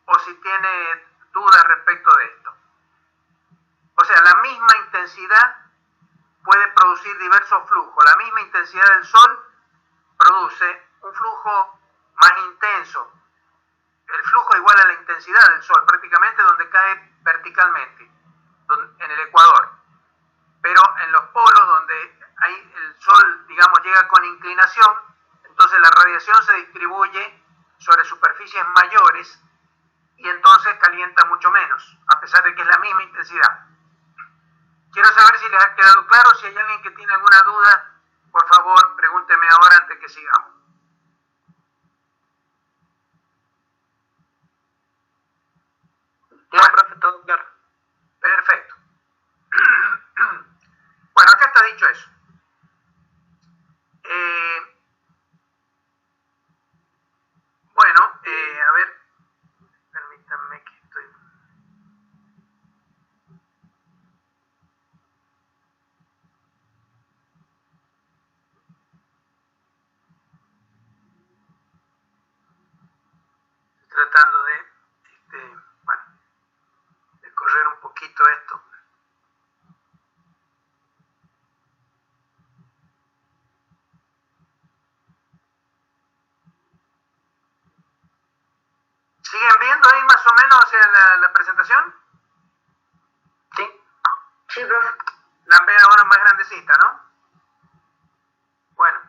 o si tiene dudas respecto de esto. O sea, la misma intensidad puede producir diversos flujos. La misma intensidad del Sol produce un flujo más intenso. El flujo igual a la intensidad del Sol, prácticamente donde cae verticalmente, en el ecuador. Pero en los polos donde el Sol, digamos, llega con inclinación, entonces la radiación se distribuye sobre superficies mayores y entonces calienta mucho menos, a pesar de que es la misma intensidad. Quiero saber si les ha quedado claro. Si hay alguien que tiene alguna duda, por favor, pregúnteme ahora antes que sigamos. Ya, profe, todo claro. Perfecto. Bueno, acá está dicho eso. Bueno, a ver, permítanme que estoy... tratando de, bueno, de correr un poquito esto. ¿Siguen viendo ahí más o menos, o sea, la presentación? Sí. Sí, profe. La ven ahora más grandecita, ¿no? Bueno,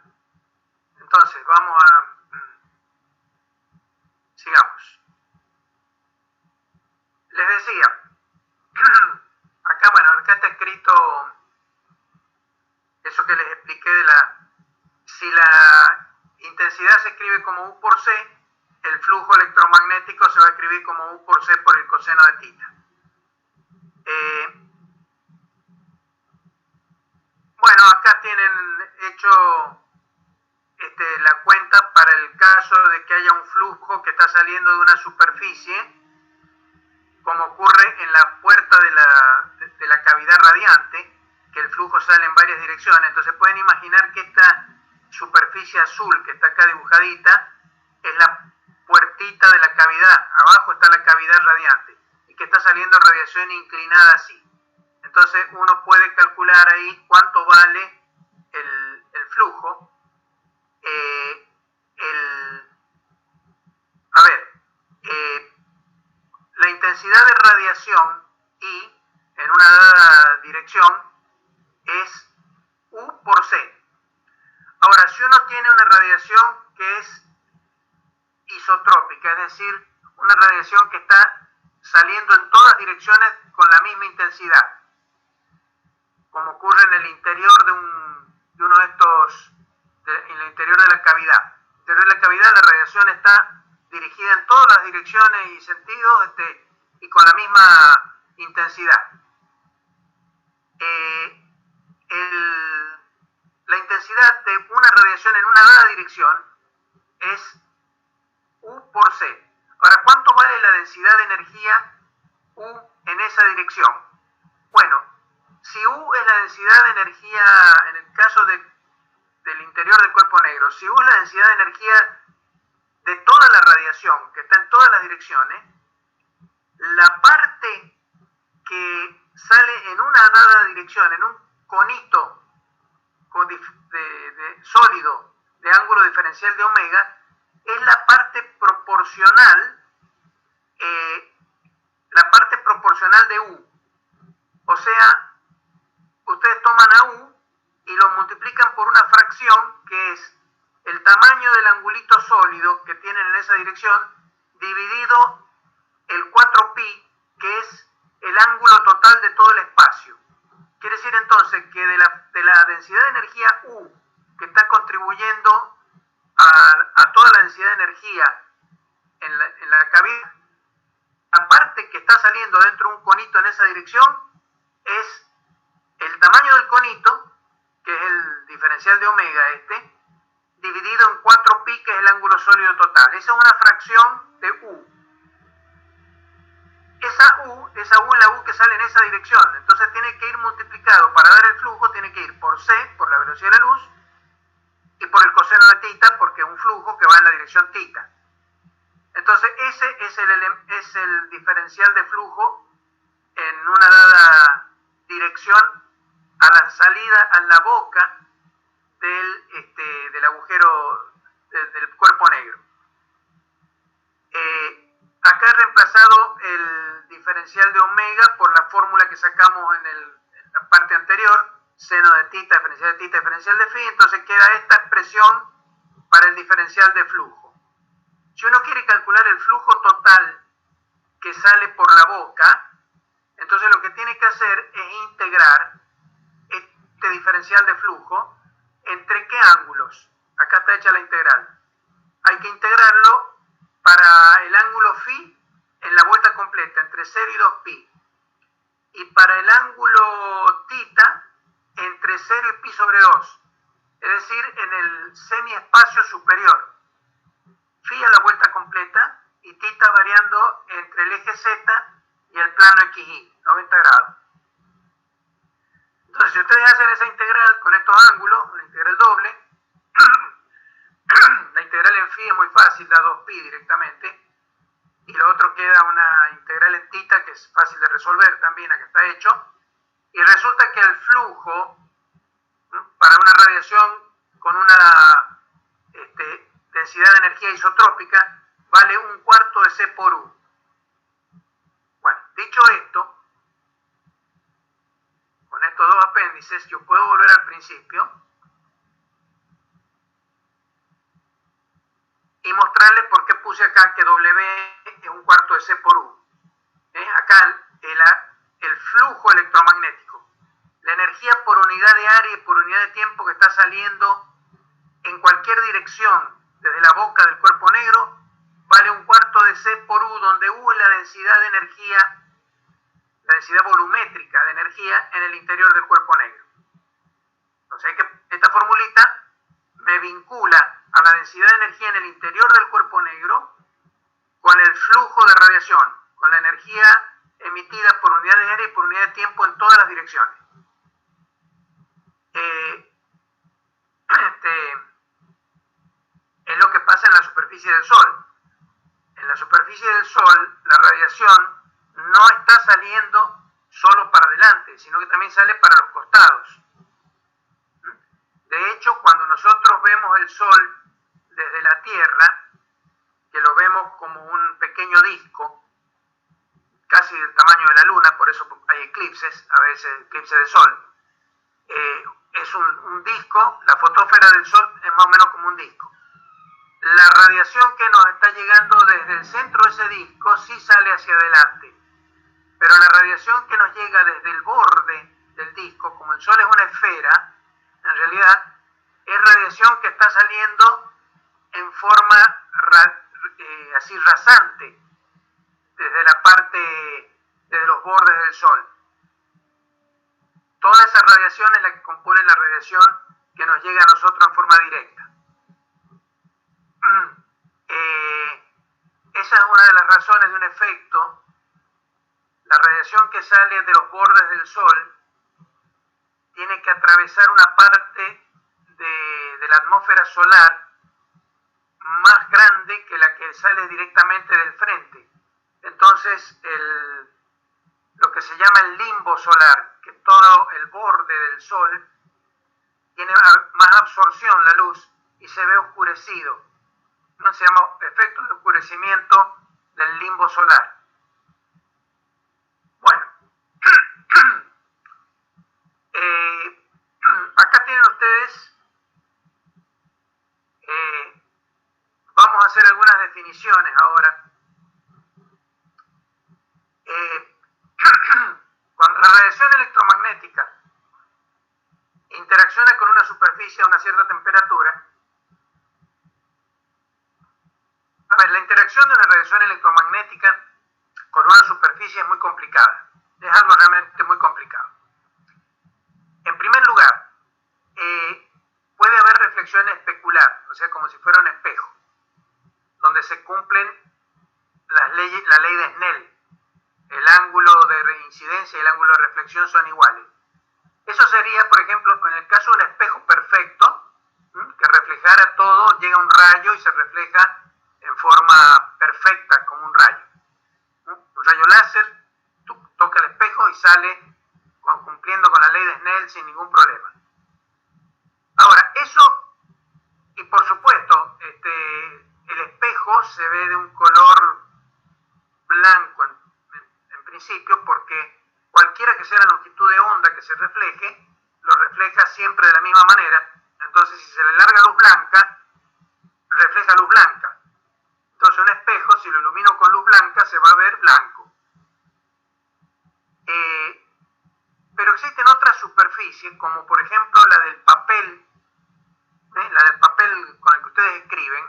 entonces vamos a... sigamos. Les decía, acá, bueno, acá está escrito eso que les expliqué de si la intensidad se escribe como U por C, el flujo electromagnético se va a escribir como U por C por el coseno de tita. Bueno, acá tienen hecho la cuenta para el caso de que haya un flujo que está saliendo de una superficie, como ocurre en la puerta de la cavidad radiante, que el flujo sale en varias direcciones. Entonces pueden imaginar que esta superficie azul que está acá dibujadita es la puertita de la cavidad. Abajo está la cavidad radiante y que está saliendo radiación inclinada así. Entonces uno puede calcular ahí cuánto vale el flujo. La intensidad de radiación I en una dada dirección es U por C. Ahora, si uno tiene una radiación que es isotrópica, es decir, una radiación que está saliendo en todas direcciones con la misma intensidad, como ocurre en el interior de uno de estos, en el interior de la cavidad. En el interior de la cavidad la radiación está dirigida en todas las direcciones y sentidos y con la misma intensidad. La intensidad de una radiación en una dada dirección es U por C. Ahora, ¿cuánto vale la densidad de energía U en esa dirección? Bueno, si U es la densidad de energía en el caso del interior del cuerpo negro, si U es la densidad de energía de toda la radiación que está en todas las direcciones, la parte que sale en una dada dirección, en un conito sólido de ángulo diferencial de omega, es la parte proporcional de U. O sea, ustedes toman a U y lo multiplican por una fracción que es el tamaño del angulito sólido que tienen en esa dirección dividido el 4pi, que es el ángulo total de todo el espacio. Quiere decir entonces que de la densidad de energía U que está contribuyendo a toda la densidad de energía en la cavidad, la parte que está saliendo dentro de un conito en esa dirección es el tamaño del conito, que es el diferencial de omega dividido en 4pi, que es el ángulo sólido total. Esa es una fracción de U. Esa U es la U que sale en esa dirección. Entonces tiene que ir multiplicado para dar el flujo, tiene que ir por C, por la velocidad de la luz, y por el coseno de tita, porque es un flujo que va en la dirección tita. Entonces ese es el diferencial de flujo en una dada dirección a la salida, a la boca del agujero del cuerpo negro. Acá he reemplazado el diferencial de omega por la fórmula que sacamos en la parte anterior, seno de tita, diferencial de phi, entonces queda esta expresión para el diferencial de flujo. Si uno quiere calcular el flujo total que sale por la boca, entonces lo que tiene que hacer es integrar este diferencial de flujo entre qué ángulos. Acá está hecha la integral. Hay que integrarlo para el ángulo phi en la vuelta completa, entre 0 y 2pi. Y para el ángulo tita, entre 0 y pi sobre 2. Es decir, en el semiespacio superior. Phi a la vuelta completa y tita variando entre el eje Z y el plano XY, 90 grados. Entonces, si ustedes hacen esa integral con estos ángulos, la integral doble, la integral en phi es muy fácil, da 2pi directamente, y lo otro queda una integral en tita que es fácil de resolver también, acá está hecho, y resulta que el flujo para una radiación con una densidad de energía isotrópica vale 1/4 de C por U. Bueno, dicho esto, con estos dos apéndices yo puedo volver al principio y mostrarles por qué puse acá que W es 1/4 de C por U. Acá el flujo electromagnético, la energía por unidad de área y por unidad de tiempo que está saliendo en cualquier dirección desde la boca del cuerpo negro, vale 1/4 de C por U, donde U es la densidad de energía, la densidad volumétrica de energía en el interior del cuerpo negro. Entonces esta formulita me vincula a la densidad de energía en el interior del cuerpo negro con el flujo de radiación, con la energía emitida por unidad de área y por unidad de tiempo en todas las direcciones. Es lo que pasa en la superficie del Sol. En la superficie del Sol, la radiación no está saliendo solo para adelante, sino que también sale para los costados. De hecho, cuando nosotros vemos el Sol desde la Tierra, que lo vemos como un pequeño disco, casi del tamaño de la Luna, por eso hay eclipses, a veces eclipse de Sol, es un disco, la fotósfera del Sol es más o menos como un disco. La radiación que nos está llegando desde el centro de ese disco sí sale hacia adelante, pero la radiación que nos llega desde el borde del disco, como el Sol es una esfera, en realidad es radiación que está saliendo en forma así rasante desde los bordes del Sol. Toda esa radiación es la que compone la radiación que nos llega a nosotros en forma directa. Esa es una de las razones de un efecto. La radiación que sale de los bordes del Sol tiene que atravesar una parte de la atmósfera solar más grande que la que sale directamente del frente. Entonces, lo que se llama el limbo solar, que todo el borde del Sol tiene más absorción la luz y se ve oscurecido. ¿No? Se llama efecto de oscurecimiento del limbo solar. Bueno, acá tienen ustedes, vamos a hacer algunas definiciones ahora. Cuando la radiación electromagnética interacciona con una superficie a una cierta temperatura, la interacción de una radiación electromagnética con una superficie es muy complicada, es algo realmente muy complicado. En primer lugar, puede haber reflexión especular, o sea, como si fuera un espejo, donde se cumplen la ley de Snell. El ángulo de incidencia y el ángulo de reflexión son iguales. Eso sería, por ejemplo, en el caso de un espejo perfecto, que reflejara todo, llega un rayo y se refleja en forma perfecta como un rayo. Un rayo láser toca el espejo y sale cumpliendo con la ley de Snell sin ningún problema. Ahora, eso, y por supuesto, el espejo se ve de un color blanco en principio, porque cualquiera que sea la longitud de onda que se refleje, lo refleja siempre de la misma manera. Entonces, si se le larga luz blanca, refleja luz blanca. Entonces, un espejo, si lo ilumino con luz blanca, se va a ver blanco. Pero existen otras superficies, como por ejemplo la del papel con el que ustedes escriben,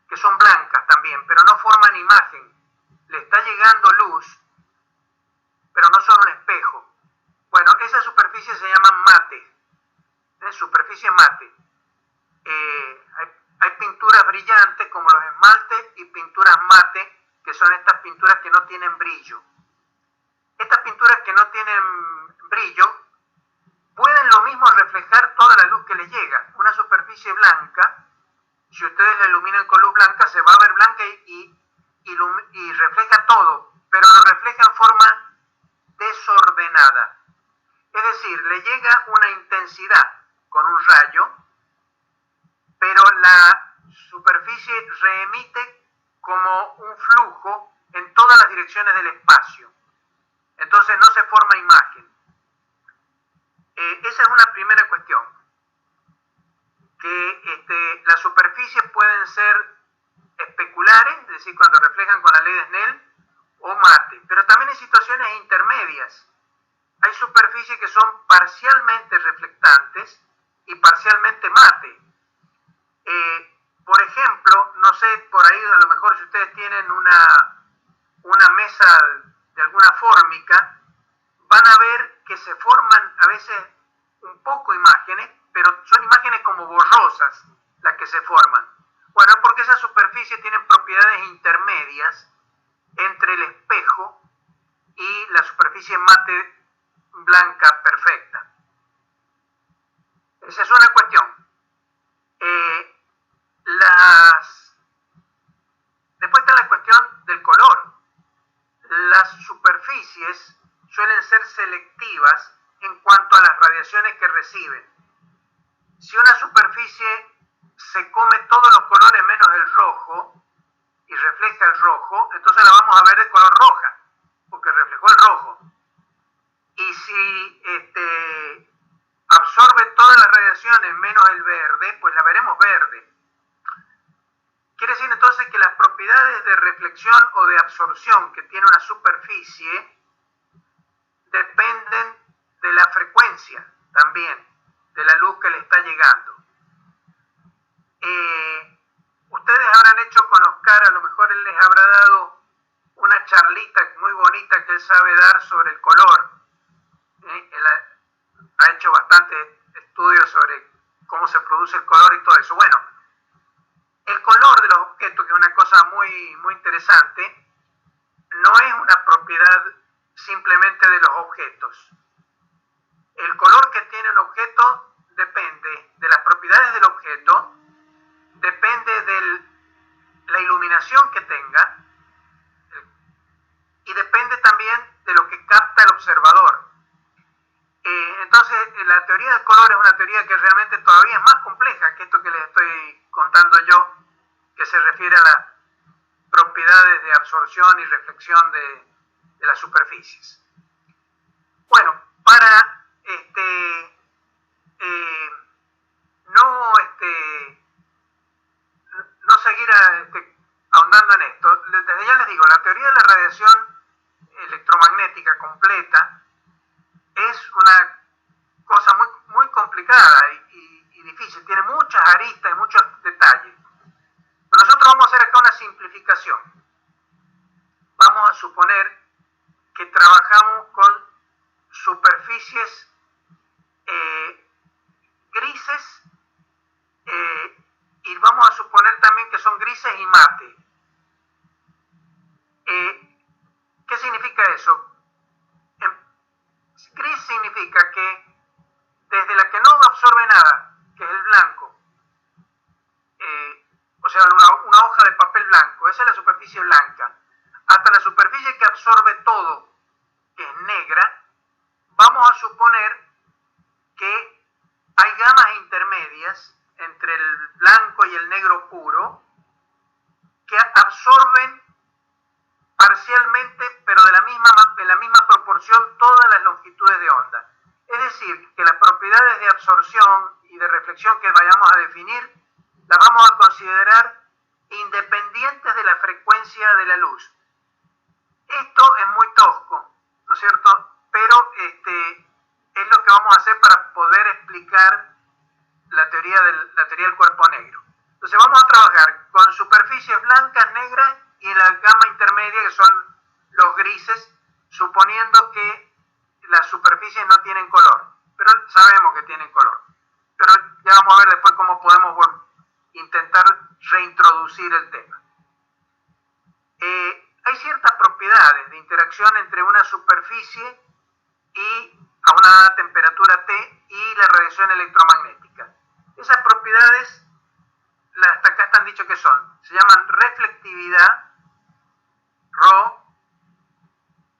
que son blancas también, pero no forman imagen. Le está llegando luz, pero no son un espejo. Bueno, esas superficies se llaman mate, superficie mate. Hay pinturas brillantes como los esmaltes y pinturas mate, que son estas pinturas que no tienen brillo. Estas pinturas que no tienen brillo pueden lo mismo reflejar toda la luz que les llega. Una superficie blanca, si ustedes la iluminan con luz blanca, se va a ver blanca y refleja todo, pero lo refleja en forma desordenada. Es decir, le llega una intensidad con un rayo, pero la superficie reemite como un flujo en todas las direcciones del espacio. Entonces no se forma imagen. Esa es una primera cuestión. Que las superficies pueden ser especulares, es decir, cuando reflejan con la ley de Snell, o mate. Pero también hay situaciones intermedias. Hay superficies que son parcialmente reflectantes y parcialmente mate. Por ejemplo, no sé, por ahí a lo mejor si ustedes tienen una mesa de alguna fórmica, van a ver que se forman a veces un poco imágenes, pero son imágenes como borrosas las que se forman. Bueno, porque esas superficies tienen propiedades intermedias entre el espejo y la superficie mate blanca perfecta. Esa es una cuestión. Después está la cuestión del color. Las superficies suelen ser selectivas en cuanto a las radiaciones que reciben. Si una superficie se come todos los colores menos el rojo y refleja el rojo, entonces la vamos a ver de color roja, porque reflejó el rojo. Y si absorbe todas las radiaciones menos el verde, pues la veremos verde. Quiere decir entonces que las propiedades de reflexión o de absorción que tiene una superficie dependen de la frecuencia también, de la luz que le está llegando. Ustedes habrán hecho con Oscar, a lo mejor él les habrá dado una charlita muy bonita que él sabe dar sobre el color. Él ha hecho bastantes estudios sobre cómo se produce el color y todo eso. Bueno, el color de los objetos, que es una cosa muy, muy interesante, no es una propiedad simplemente de los objetos. El color que tiene un objeto depende de las propiedades del objeto, depende de la iluminación que tenga y depende también de lo que capta el observador. Entonces, la teoría del color es una teoría que realmente todavía es más compleja que esto que les estoy contando yo, que se refiere a las propiedades de absorción y reflexión de las superficies. Bueno, para no seguir ahondando en esto, desde ya les digo, la teoría de la radiación electromagnética completa es una cosa muy, muy complicada y difícil, tiene muchas aristas y muchos detalles. Pero nosotros vamos a hacer acá una simplificación. Vamos a suponer que trabajamos con superficies grises y vamos a suponer también que son grises y mate. ¿Qué significa eso? Gris significa que desde la que no absorbe nada, que es el blanco, o sea, una hoja de papel blanco, esa es la superficie blanca, hasta la superficie que absorbe todo, que es negra, vamos a suponer que hay gamas intermedias entre el blanco y el negro puro que absorben parcialmente, pero en la misma proporción, todas las longitudes de onda. Es decir, que las propiedades de absorción y de reflexión que vayamos a definir las vamos a considerar independientes de la frecuencia de la luz. Esto es muy tosco, ¿no es cierto? Pero es lo que vamos a hacer para poder explicar la teoría del cuerpo negro. Entonces vamos a trabajar con superficies blancas, negras y en la gama intermedia, que son los grises, suponiendo que las superficies no tienen color, pero sabemos que tienen color. Pero ya vamos a ver después cómo podemos intentar reintroducir el tema. Hay ciertas propiedades de interacción entre una superficie y a una temperatura T y la radiación electromagnética. Esas propiedades, hasta acá están dicho que son, se llaman reflectividad, ρ,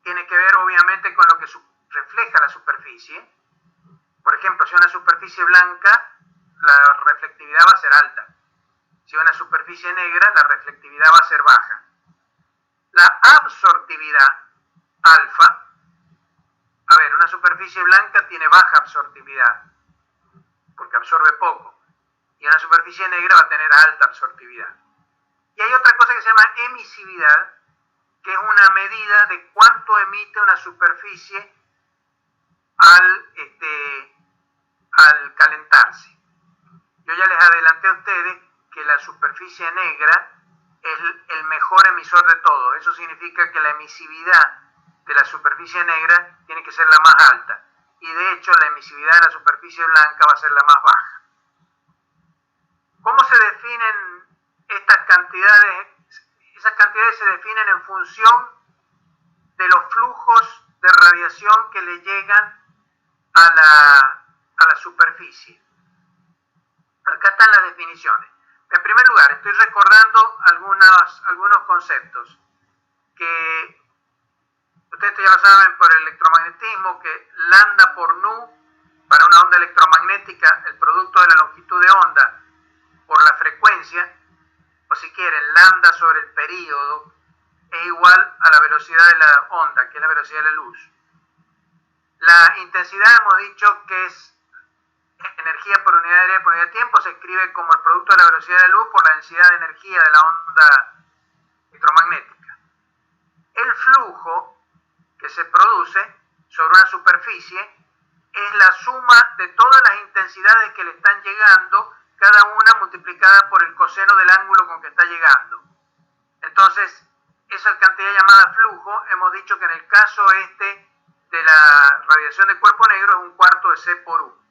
tiene que ver obviamente con lo que refleja la superficie. Por ejemplo, si una superficie blanca, la reflectividad va a ser alta. Si una superficie negra, la reflectividad va a ser baja. La absortividad, alfa, a ver, una superficie blanca tiene baja absortividad, porque absorbe poco, y una superficie negra va a tener alta absortividad. Y hay otra cosa que se llama emisividad, que es una medida de cuánto emite una superficie al calentarse. Yo ya les adelanté a ustedes que la superficie negra es el mejor emisor de todo. Eso significa que la emisividad de la superficie negra tiene que ser la más alta. Y de hecho la emisividad de la superficie blanca va a ser la más baja. ¿Cómo se definen estas cantidades? Esas cantidades se definen en función de los flujos de radiación que le llegan a la superficie. Acá están las definiciones. En primer lugar, estoy recordando algunos conceptos que ustedes ya lo saben por el electromagnetismo, que lambda por nu, para una onda electromagnética, el producto de la longitud de onda por la frecuencia, o si quieren, lambda sobre el período, es igual a la velocidad de la onda, que es la velocidad de la luz. La intensidad hemos dicho que es energía por unidad de área por unidad de tiempo, se escribe como el producto de la velocidad de la luz por la densidad de energía de la onda electromagnética. El flujo que se produce sobre una superficie es la suma de todas las intensidades que le están llegando, cada una multiplicada por el coseno del ángulo con que está llegando. Entonces, esa cantidad llamada flujo, hemos dicho que en el caso de la radiación de cuerpo negro es 1/4 de C por U.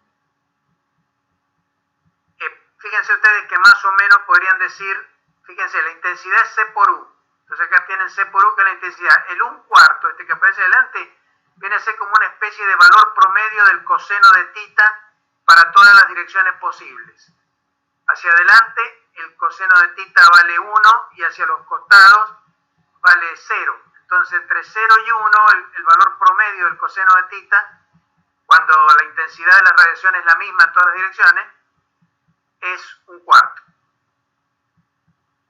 Fíjense ustedes que más o menos podrían decir, fíjense, la intensidad es C por U. Entonces acá tienen C por U, que es la intensidad. El 1/4, que aparece adelante, viene a ser como una especie de valor promedio del coseno de tita para todas las direcciones posibles. Hacia adelante, el coseno de tita vale 1 y hacia los costados vale 0. Entonces, entre 0 y 1, el valor promedio del coseno de tita, cuando la intensidad de la radiación es la misma en todas las direcciones, es 1/4.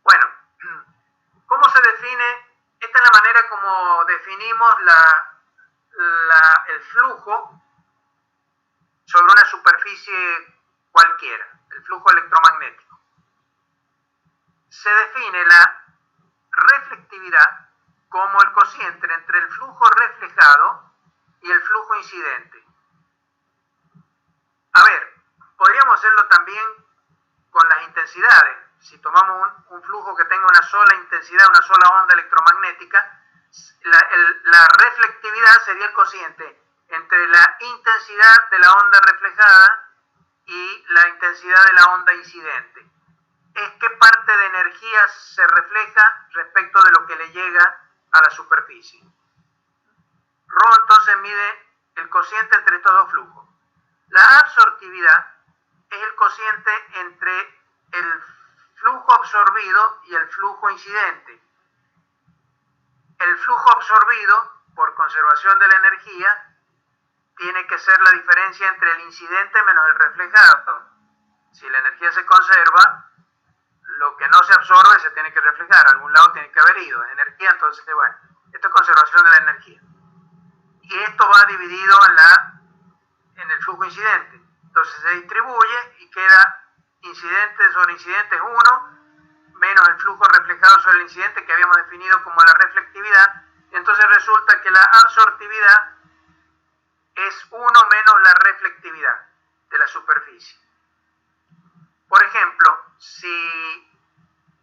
Bueno, ¿cómo se define? Esta es la manera como definimos el flujo sobre una superficie cualquiera, el flujo electromagnético. Se define la reflectividad como el cociente entre el flujo reflejado y el flujo incidente. A ver, podríamos hacerlo también con las intensidades. Si tomamos un flujo que tenga una sola intensidad, una sola onda electromagnética, la reflectividad sería el cociente entre la intensidad de la onda reflejada y la intensidad de la onda incidente. Es qué parte de energía se refleja respecto de lo que le llega a la superficie. Rho entonces mide el cociente entre estos dos flujos. La absortividad es el cociente entre el flujo absorbido y el flujo incidente. el flujo absorbido por conservación de la energía tiene que ser la diferencia entre el incidente menos el reflejado. Si la energía se conserva, lo que no se absorbe se tiene que reflejar, a algún lado tiene que haber ido, es energía, entonces bueno, esto es conservación de la energía. Y esto va dividido en el flujo incidente. Entonces se distribuye y queda incidente sobre incidente es 1, menos el flujo reflejado sobre el incidente que habíamos definido como la reflectividad. Entonces resulta que la absortividad es 1 menos la reflectividad de la superficie. Por ejemplo, si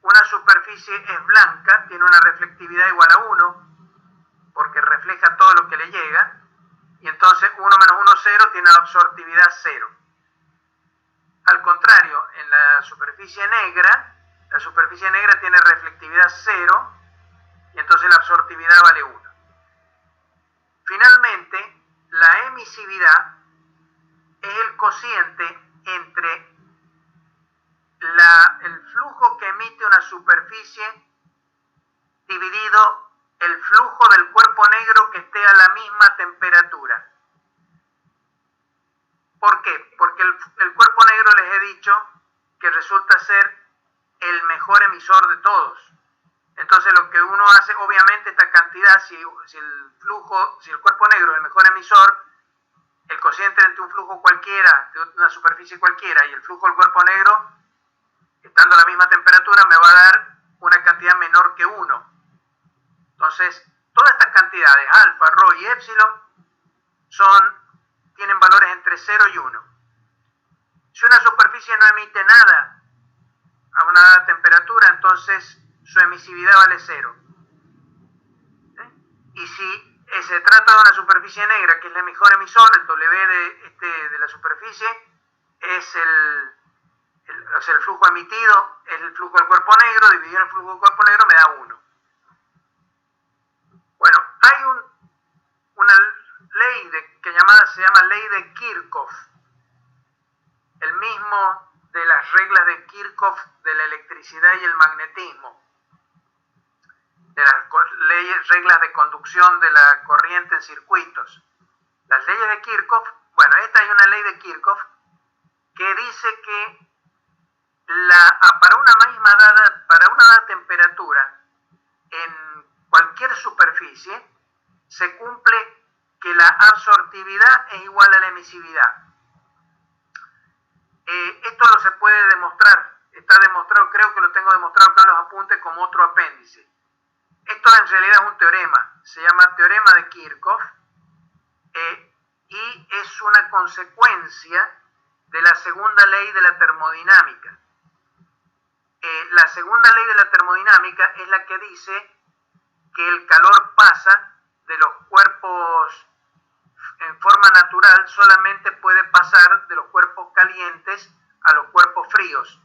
una superficie es blanca, tiene una reflectividad igual a 1, porque refleja todo lo que le llega, y entonces 1 menos 1, 0, tiene la absortividad 0. Al contrario, en la superficie negra tiene reflectividad 0, y entonces la absortividad vale 1. Finalmente, la emisividad es el cociente entre el flujo que emite una superficie dividido el flujo del cuerpo negro que esté a la misma temperatura. ¿Por qué? Porque el cuerpo negro, les he dicho, que resulta ser el mejor emisor de todos. Entonces lo que uno hace, obviamente esta cantidad, si el cuerpo negro es el mejor emisor, el cociente entre un flujo cualquiera, de una superficie cualquiera, y el flujo del cuerpo negro, estando a la misma temperatura, me va a dar una cantidad menor que 1. Entonces, todas estas cantidades, alfa, rho y épsilon, tienen valores entre 0 y 1. Si una superficie no emite nada a una dada temperatura, entonces su emisividad vale 0. Y si se trata de una superficie negra, que es el mejor emisor, el W de la superficie es el flujo emitido, es el flujo del cuerpo negro, dividido en el flujo del cuerpo negro me da 1. Bueno, hay una ley que se llama ley de Kirchhoff, el mismo de las reglas de Kirchhoff de la electricidad y el magnetismo, de las reglas de conducción de la corriente en circuitos. Las leyes de Kirchhoff, bueno, esta hay una ley de Kirchhoff que dice que para una dada temperatura en cualquier superficie se cumple que la absortividad es igual a la emisividad. Esto no se puede demostrar, está demostrado, creo que lo tengo demostrado acá en los apuntes como otro apéndice. Esto en realidad es un teorema, se llama teorema de Kirchhoff, y es una consecuencia de la segunda ley de la termodinámica. La segunda ley de la termodinámica es la que dice que el calor pasa de los cuerpos en forma natural, solamente puede pasar de los cuerpos calientes a los cuerpos fríos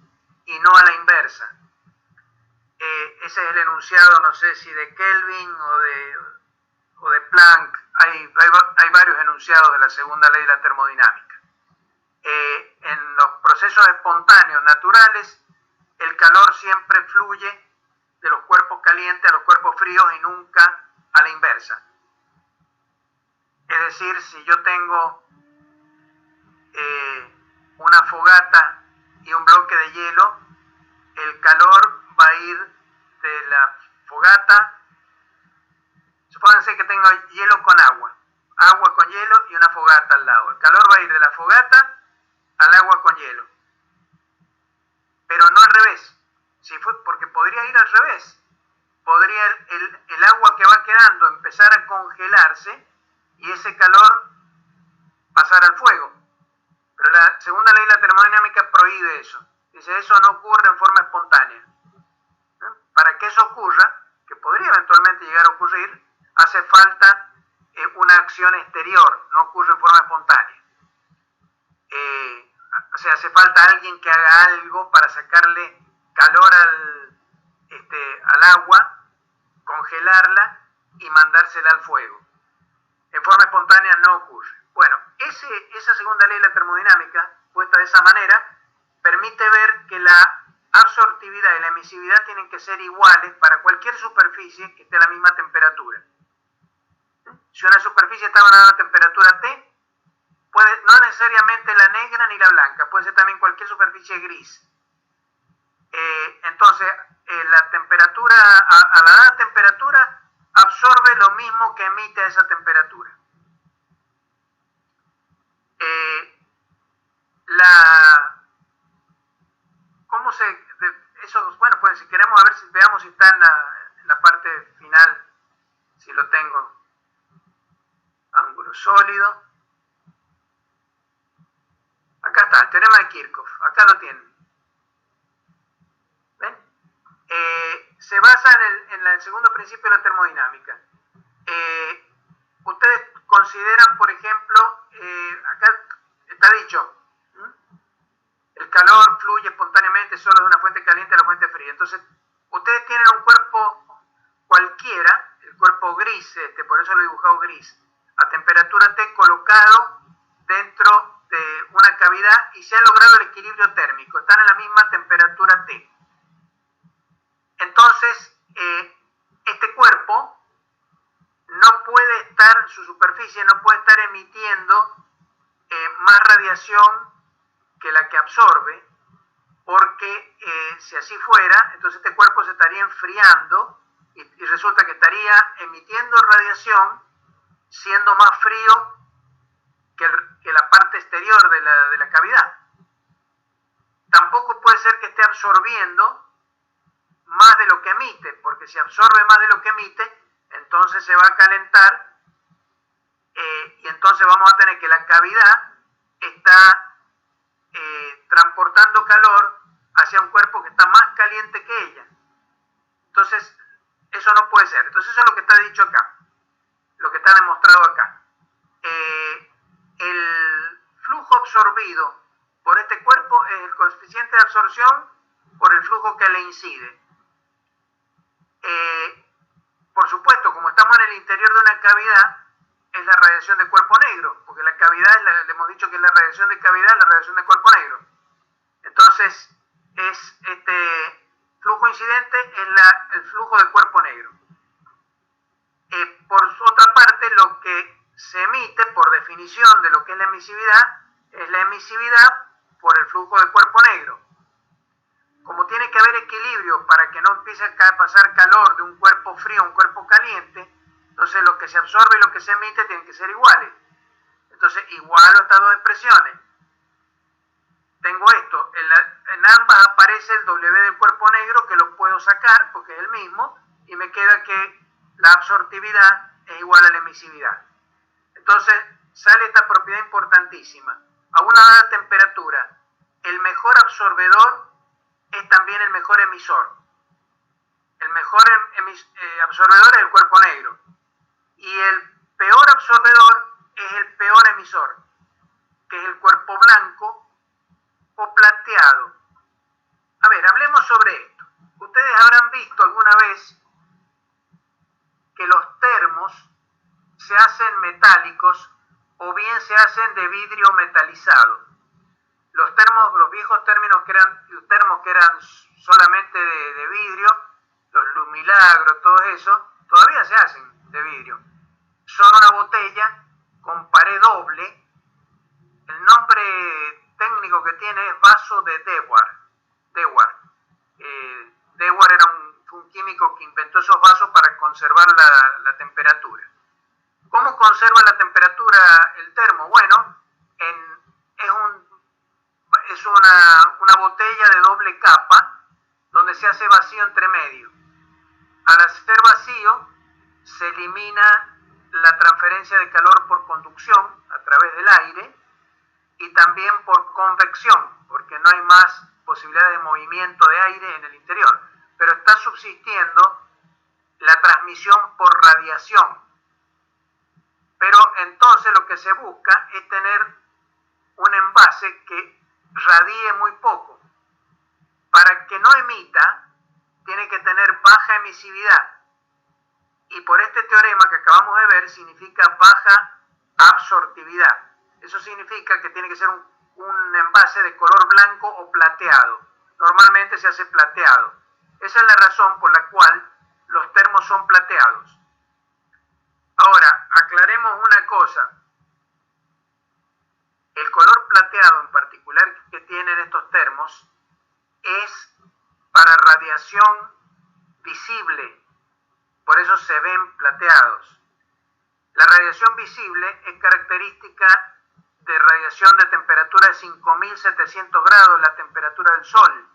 y no a la inversa. Ese es el enunciado, no sé si de Kelvin o de Planck. Hay varios enunciados de la segunda ley de la termodinámica. En los procesos espontáneos naturales, el calor siempre fluye de los cuerpos calientes a los cuerpos fríos y nunca a la inversa. Es decir, si yo tengo una fogata y un bloque de hielo, el calor va a ir de la fogata, supónganse que tengo hielo con agua con hielo y una fogata al lado. El calor va a ir de la fogata al agua con hielo, pero no al revés, porque podría ir al revés. Podría el agua que va quedando empezar a congelarse y ese calor pasar al fuego. Pero la segunda ley de la termodinámica prohíbe eso. Dice, eso no ocurre en forma espontánea. Para que eso ocurra, que podría eventualmente llegar a ocurrir, hace falta una acción exterior, no ocurre en forma espontánea. O sea, hace falta alguien que haga algo para sacarle calor al agua, congelarla y mandársela al fuego. En forma espontánea no ocurre. Bueno, esa segunda ley de la termodinámica, puesta de esa manera, permite ver que la absortividad y la emisividad tienen que ser iguales para cualquier superficie que esté a la misma temperatura. Si una superficie está a una temperatura T, no necesariamente la negra ni la blanca, puede ser también cualquier superficie gris. Entonces, la temperatura, a la dada temperatura, absorbe lo mismo que emite a esa temperatura. ¿Cómo se...? Eso, bueno, pues si queremos, a ver si veamos si está en la parte final, si lo tengo. Ángulo sólido. Acá está, el teorema de Kirchhoff, acá lo tienen. ¿Ven? Se basa en el segundo principio de la termodinámica. Ustedes consideran, por ejemplo, acá está dicho, el calor fluye espontáneamente solo de una fuente caliente a la fuente fría. Entonces, ustedes tienen un cuerpo cualquiera, el cuerpo gris, por eso lo he dibujado gris, a temperatura T colocado dentro de una cavidad y se ha logrado el equilibrio térmico, están en la misma temperatura T. Entonces, este cuerpo no puede estar, su superficie no puede estar emitiendo más radiación que la que absorbe, porque si así fuera, entonces este cuerpo se estaría enfriando y resulta que estaría emitiendo radiación siendo más frío que la parte exterior de la cavidad. Tampoco puede ser que esté absorbiendo más de lo que emite, porque si absorbe más de lo que emite, entonces se va a calentar y entonces vamos a tener que la cavidad está transportando calor hacia un cuerpo que está más caliente que ella. Entonces, eso no puede ser. Entonces, eso es lo que está dicho acá, lo que está demostrado acá. El flujo absorbido por este cuerpo es el coeficiente de absorción por el flujo que le incide. Por supuesto, como estamos en el interior de una cavidad, es la radiación de cuerpo negro, porque la cavidad, le hemos dicho que es la radiación de cavidad, la radiación de cuerpo negro. Entonces, es este flujo incidente es el flujo de cuerpo negro. Por otra parte, lo que se emite, por definición de lo que es la emisividad por el flujo de cuerpo negro. Como tiene que haber equilibrio para que no empiece a pasar calor de un cuerpo frío a un cuerpo caliente, entonces lo que se absorbe y lo que se emite tienen que ser iguales. Entonces igualo estas dos expresiones. Tengo esto, en ambas aparece el W del cuerpo negro, que lo puedo sacar porque es el mismo, y me queda que la absortividad es igual a la emisividad. Entonces sale esta propiedad importantísima. A una dada temperatura, el mejor absorbedor es también el mejor emisor. El mejor absorbedor es el cuerpo negro. Y el peor absorbedor es el peor emisor, que es el cuerpo blanco o plateado. A ver, hablemos sobre esto. Ustedes habrán visto alguna vez que los termos se hacen metálicos o bien se hacen de vidrio metalizado. Los viejos termos que eran solamente de vidrio, los Lumilagro, todo eso, todavía se hacen de vidrio. Son una botella con pared doble. El nombre técnico que tiene es vaso de Dewar. Dewar era un químico que inventó esos vasos para conservar la temperatura. ¿Cómo conserva la temperatura el termo? Bueno, es una botella de doble capa donde se hace vacío entre medio. Al hacer vacío se elimina la transferencia de calor por conducción a través del aire y también por convección, porque no hay más posibilidad de movimiento de aire en el interior, pero está subsistiendo la transmisión por radiación. Pero entonces lo que se busca es tener un envase que radie muy poco. Para que no emita, tiene que tener baja emisividad. Y por este teorema que acabamos de ver, significa baja absortividad. Eso significa que tiene que ser un envase de color blanco o plateado. normalmente se hace plateado. Esa es la razón por la cual los termos son plateados. Ahora, aclaremos una cosa. El color plateado en particular que tienen estos termos es para radiación visible, por eso se ven plateados. La radiación visible es característica de radiación de temperatura de 5700 grados, la temperatura del Sol.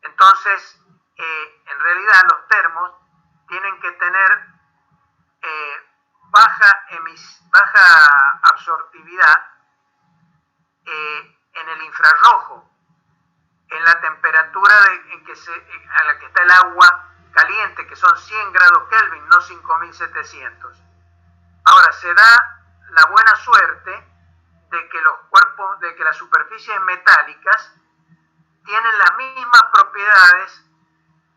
Entonces, en realidad los termos tienen que tener baja absortividad en el infrarrojo, en la temperatura a la que está el agua caliente, que son 100 grados Kelvin, no 5700. Ahora, se da la buena suerte de que las superficies metálicas tienen las mismas propiedades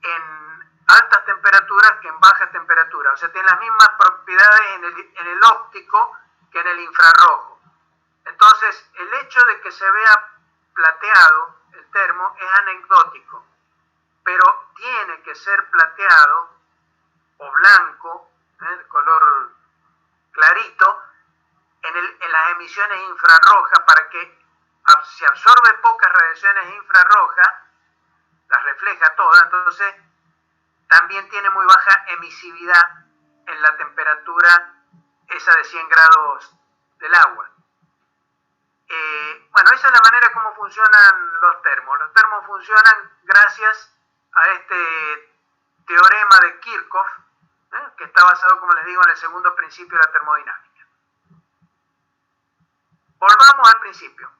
en altas temperaturas que en bajas temperaturas, o sea, tienen las mismas propiedades en el óptico que en el infrarrojo. Entonces, el hecho de que se vea plateado el termo es anecdótico, pero tiene que ser plateado o blanco, de color clarito, en las emisiones infrarrojas, para que si absorbe pocas radiaciones infrarrojas, las refleja todas, entonces también tiene muy baja emisividad en la temperatura esa de 100 grados del agua. Bueno, esa es la manera como funcionan los termos. Los termos funcionan gracias a este teorema de Kirchhoff, que está basado, como les digo, en el segundo principio de la termodinámica. Volvamos al principio.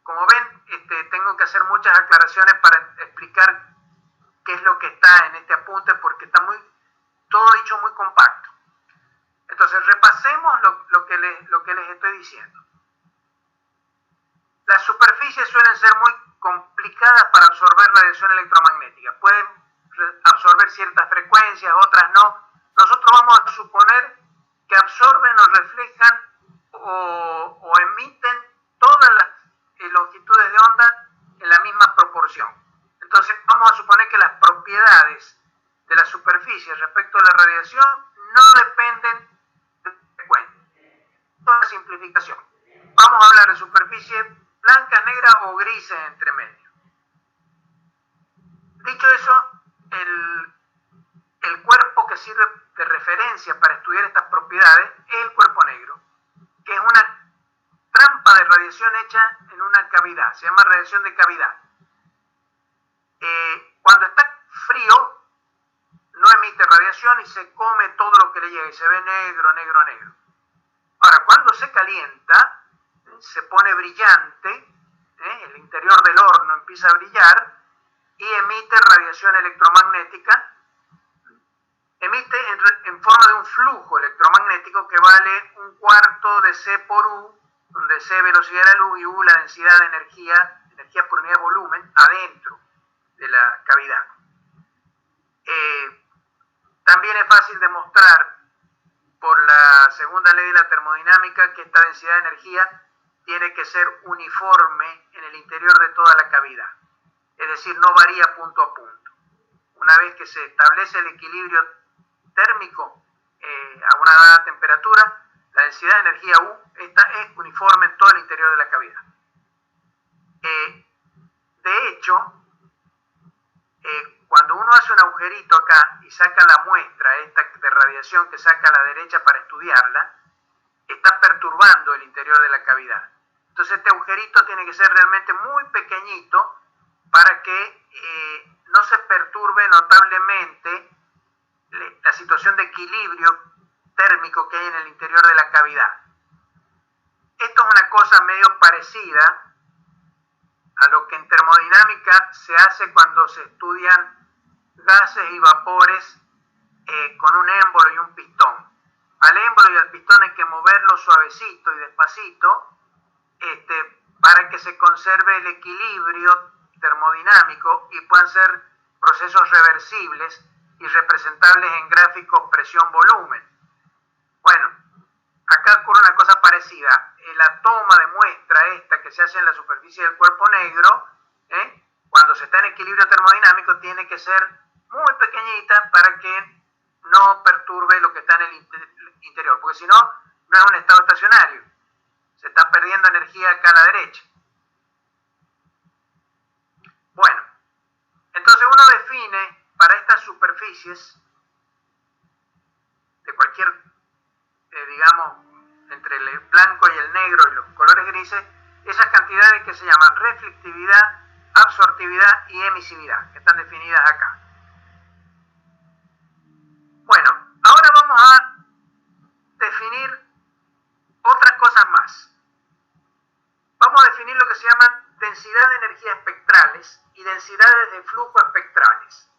Como ven, tengo que hacer muchas aclaraciones para explicar qué es lo que está en este apunte, porque está todo dicho muy compacto. Entonces, repasemos lo que les estoy diciendo. Las superficies suelen ser muy complicadas para absorber radiación electromagnética. Pueden absorber ciertas frecuencias, otras no. Nosotros vamos a suponer que absorben o reflejan o emiten todas las longitudes de onda en la misma proporción. Entonces, vamos a suponer que las propiedades de la superficie respecto a la radiación no dependen de frecuencia. Toda simplificación. Vamos a hablar de superficie blanca, negra o grises entre medio. Dicho eso, el cuerpo que sirve de referencia para estudiar estas propiedades es el cuerpo negro, que es una trampa de radiación hecha en una cavidad, se llama radiación de cavidad. Cuando está frío, no emite radiación y se come todo lo que le llega y se ve negro, negro, negro. Ahora, cuando se calienta, se pone brillante, el interior del horno empieza a brillar y emite radiación electromagnética, emite en forma de un flujo electromagnético que vale 1/4 de C por U, donde C velocidad de la luz y U la densidad de energía por unidad de volumen adentro de la cavidad. También es fácil demostrar por la segunda ley de la termodinámica que esta densidad de energía tiene que ser uniforme en el interior de toda la cavidad, es decir, no varía punto a punto. Una vez que se establece el equilibrio térmico a una dada temperatura, la densidad de energía U esta es uniforme en todo el interior de la cavidad. De hecho, cuando uno hace un agujerito acá y saca la muestra esta de radiación que saca a la derecha para estudiarla, está perturbando el interior de la cavidad. Entonces este agujerito tiene que ser realmente muy pequeñito para que no se perturbe notablemente la situación de equilibrio térmico que hay en el interior de la cavidad. Esto es una cosa medio parecida a lo que en termodinámica se hace cuando se estudian gases y vapores con un émbolo y un pistón. Al émbolo y al pistón hay que moverlo suavecito y despacito para que se conserve el equilibrio termodinámico y puedan ser procesos reversibles y representables en gráficos presión-volumen. Bueno, acá ocurre una cosa parecida. La toma de muestra esta que que se hace en la superficie del cuerpo negro, cuando se está en equilibrio termodinámico, tiene que ser muy pequeñita para que no perturbe lo que está en el interior, porque si no, no es un estado estacionario. Se está perdiendo energía acá a la derecha. Bueno, entonces uno define para estas superficies de cualquier, digamos, entre el blanco y el negro y los colores grises, esas cantidades que se llaman reflectividad, absortividad y emisividad, que están definidas acá. Bueno, ahora vamos a definir otras cosas más. Vamos a definir lo que se llama densidad de energías espectrales y densidades de flujo espectrales.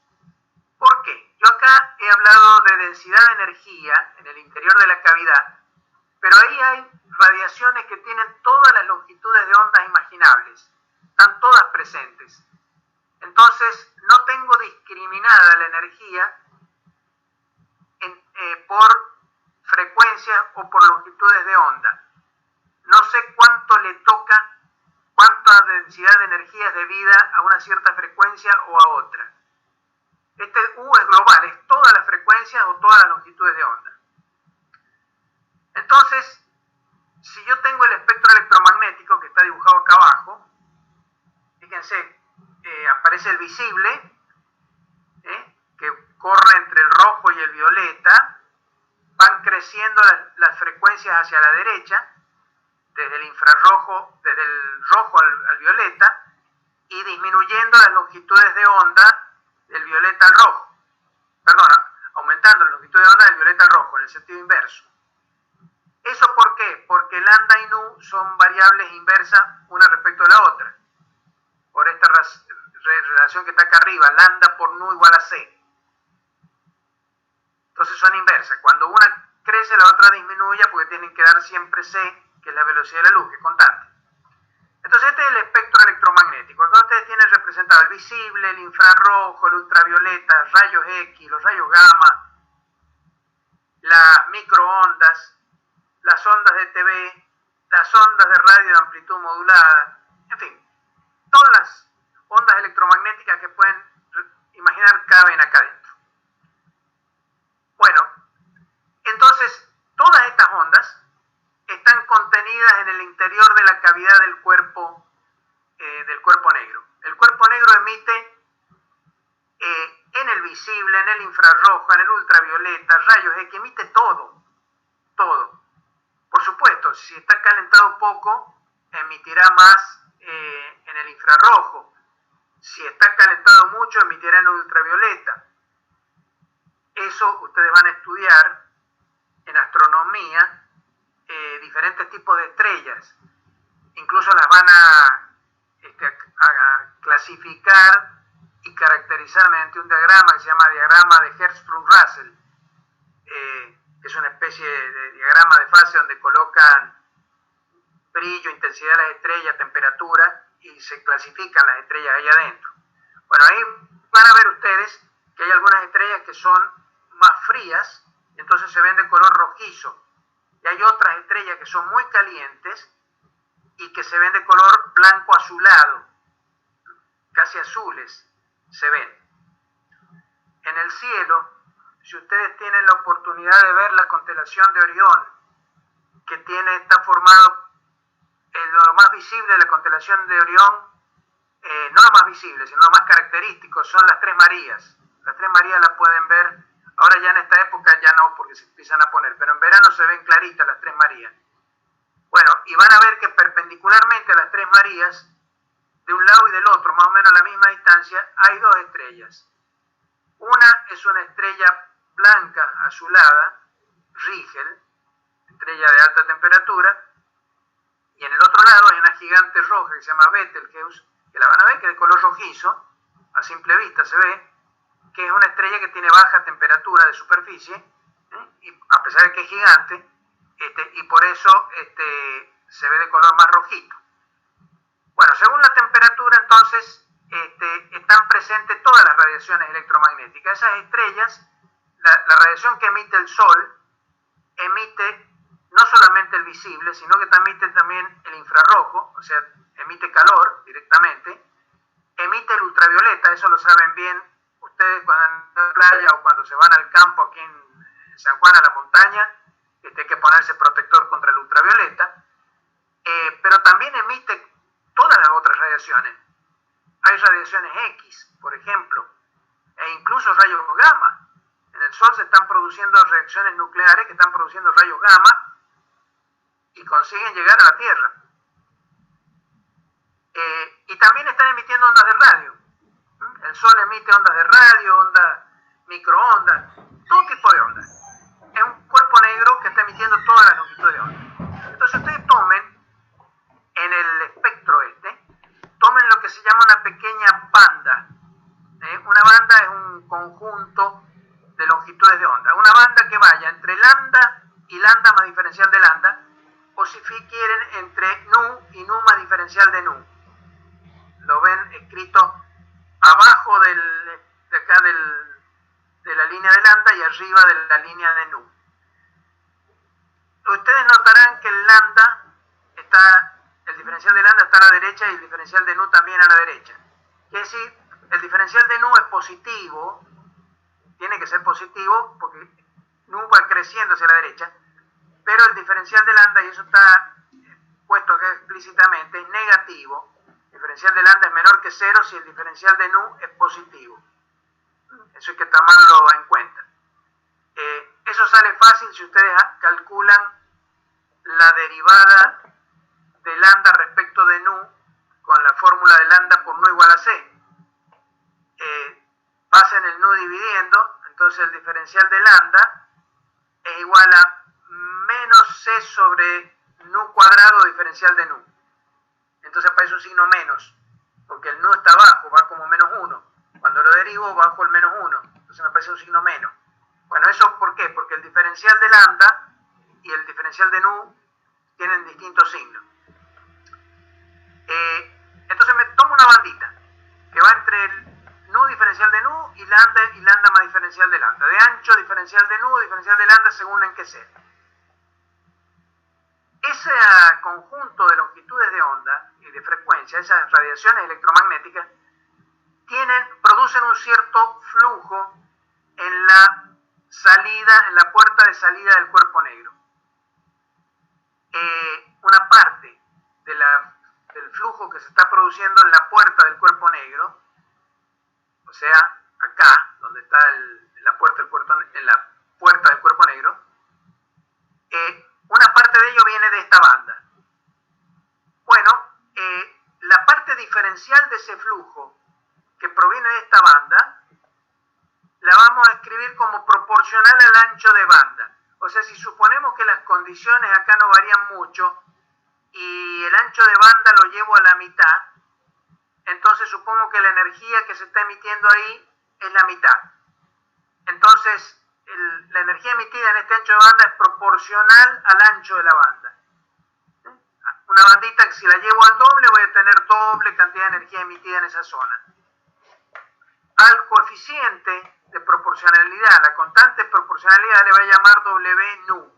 ¿Por qué? Yo acá he hablado de densidad de energía en el interior de la cavidad, pero ahí hay radiaciones que tienen todas las longitudes de ondas imaginables, están todas presentes. Entonces, no tengo discriminada la energía por frecuencia o por longitudes de onda. No sé cuánto le toca, cuánta densidad de energía es debida a una cierta frecuencia o a otra. Este U es global, es todas las frecuencias o todas las longitudes de onda. Entonces, si yo tengo el espectro electromagnético que está dibujado acá abajo, fíjense, aparece el visible, que corre entre el rojo y el violeta, van creciendo las frecuencias hacia la derecha, desde el infrarrojo, desde el rojo al violeta, y disminuyendo las longitudes de onda del violeta al rojo. Perdón, aumentando la longitud de onda del violeta al rojo, en el sentido inverso. ¿Eso por qué? Porque lambda y nu son variables inversas una respecto de la otra. Por esta relación que está acá arriba, lambda por nu igual a c. Entonces son inversas. Cuando una crece, la otra disminuye porque tienen que dar siempre c, que es la velocidad de la luz, que es constante. Entonces este es el espectro electromagnético. Acá ustedes tienen representado el visible, el infrarrojo, el ultravioleta, rayos X, los rayos gamma, las microondas, las ondas de TV, las ondas de radio de amplitud modulada, en fin, todas las ondas electromagnéticas que pueden imaginar caben acá dentro. Bueno, entonces todas estas ondas están contenidas en el interior de la cavidad del cuerpo negro. El cuerpo negro emite en el visible, en el infrarrojo, en el ultravioleta, rayos X, emite todo. Por supuesto, si está calentado poco, emitirá más en el infrarrojo. Si está calentado mucho, emitirá en el ultravioleta. Eso ustedes van a estudiar en astronomía, diferentes tipos de estrellas. Incluso las van a clasificar y caracterizar mediante un diagrama que se llama diagrama de Hertzsprung-Russell, que es una especie de diagrama de fase donde colocan brillo, intensidad de las estrellas, temperatura, y se clasifican las estrellas ahí adentro. Bueno, ahí van a ver ustedes que hay algunas estrellas que son más frías, entonces se ven de color rojizo, y hay otras estrellas que son muy calientes y que se ven de color blanco azulado, casi azules se ven. En el cielo, si ustedes tienen la oportunidad de ver la constelación de Orión, que está formado, lo más visible de la constelación de Orión, no lo más visible, sino lo más característico, son las Tres Marías. Las Tres Marías las pueden ver, ahora ya en esta época ya no, porque se empiezan a poner, pero en verano se ven claritas las Tres Marías. Bueno, y van a ver que perpendicularmente a las Tres Marías, de un lado y del otro, más o menos a la misma distancia, hay dos estrellas. Una es una estrella blanca azulada, Rigel, estrella de alta temperatura, y en el otro lado hay una gigante roja que se llama Betelgeuse, que la van a ver que es de color rojizo, a simple vista se ve, que es una estrella que tiene baja temperatura de superficie, y a pesar de que es gigante, y por eso se ve de color más rojito. Bueno, según la temperatura, entonces, están presentes todas las radiaciones electromagnéticas. Esas estrellas, la radiación que emite el Sol, emite no solamente el visible, sino que emite también el infrarrojo, o sea, emite calor directamente, emite el ultravioleta, eso lo saben bien ustedes cuando van a la playa o cuando se van al campo aquí en San Juan a la montaña, que hay que ponerse protector contra el ultravioleta, pero también emite todas las otras radiaciones. Hay radiaciones X, por ejemplo, e incluso rayos gamma. En el Sol se están produciendo reacciones nucleares que están produciendo rayos gamma y consiguen llegar a la Tierra. Y también están emitiendo ondas de radio. El Sol emite ondas de radio, ondas microondas, todo tipo de ondas. Es un cuerpo negro que está emitiendo todas las longitudes de onda. Entonces ustedes tomen en el espectro tomen lo que se llama una pequeña banda. Una banda es un conjunto de longitudes de onda. Una banda que vaya entre lambda y lambda más diferencial de lambda, o si quieren entre nu y nu más diferencial de nu. Lo ven escrito abajo de la línea de lambda y arriba de la línea de nu. Ustedes notarán que el diferencial de lambda está a la derecha y el diferencial de nu también a la derecha. Quiere decir, el diferencial de nu es positivo, tiene que ser positivo porque nu va creciendo hacia la derecha, pero el diferencial de lambda, y eso está puesto acá explícitamente, es negativo. El diferencial de lambda es menor que 0 si el diferencial de nu es positivo. Eso hay que tomarlo en cuenta. Eso sale fácil si ustedes calculan la derivada de lambda respecto de nu con la fórmula de lambda por nu igual a c. Pasen el nu dividiendo, entonces el diferencial de lambda es igual a menos c sobre nu cuadrado diferencial de nu. Entonces aparece un signo menos, porque el nu está abajo, va como menos 1. Cuando lo derivo bajo el menos 1, entonces me aparece un signo menos. Bueno, ¿eso por qué? Porque el diferencial de lambda y el diferencial de nu tienen distintos signos. Entonces me tomo una bandita que va entre el nu diferencial de nu y lambda más diferencial de lambda. De ancho diferencial de nu, diferencial de lambda según en qué sea. Ese conjunto de longitudes de onda y de frecuencia, esas radiaciones electromagnéticas, producen un cierto flujo en la salida, en la puerta de salida del cuerpo negro. Una parte del flujo que se está produciendo en la puerta del cuerpo negro, o sea, acá, donde está la puerta del cuerpo negro, una parte de ello viene de esta banda. Bueno, la parte diferencial de ese flujo que proviene de esta banda, la vamos a escribir como proporcional al ancho de banda. O sea, si suponemos que las condiciones acá no varían mucho y el ancho de banda lo llevo a la mitad, entonces supongo que la energía que se está emitiendo ahí es la mitad. Entonces, la energía emitida en este ancho de banda es proporcional al ancho de la banda. Una bandita que si la llevo al doble voy a tener doble cantidad de energía emitida en esa zona. Al coeficiente de proporcionalidad, la constante de proporcionalidad, le voy a llamar W nu.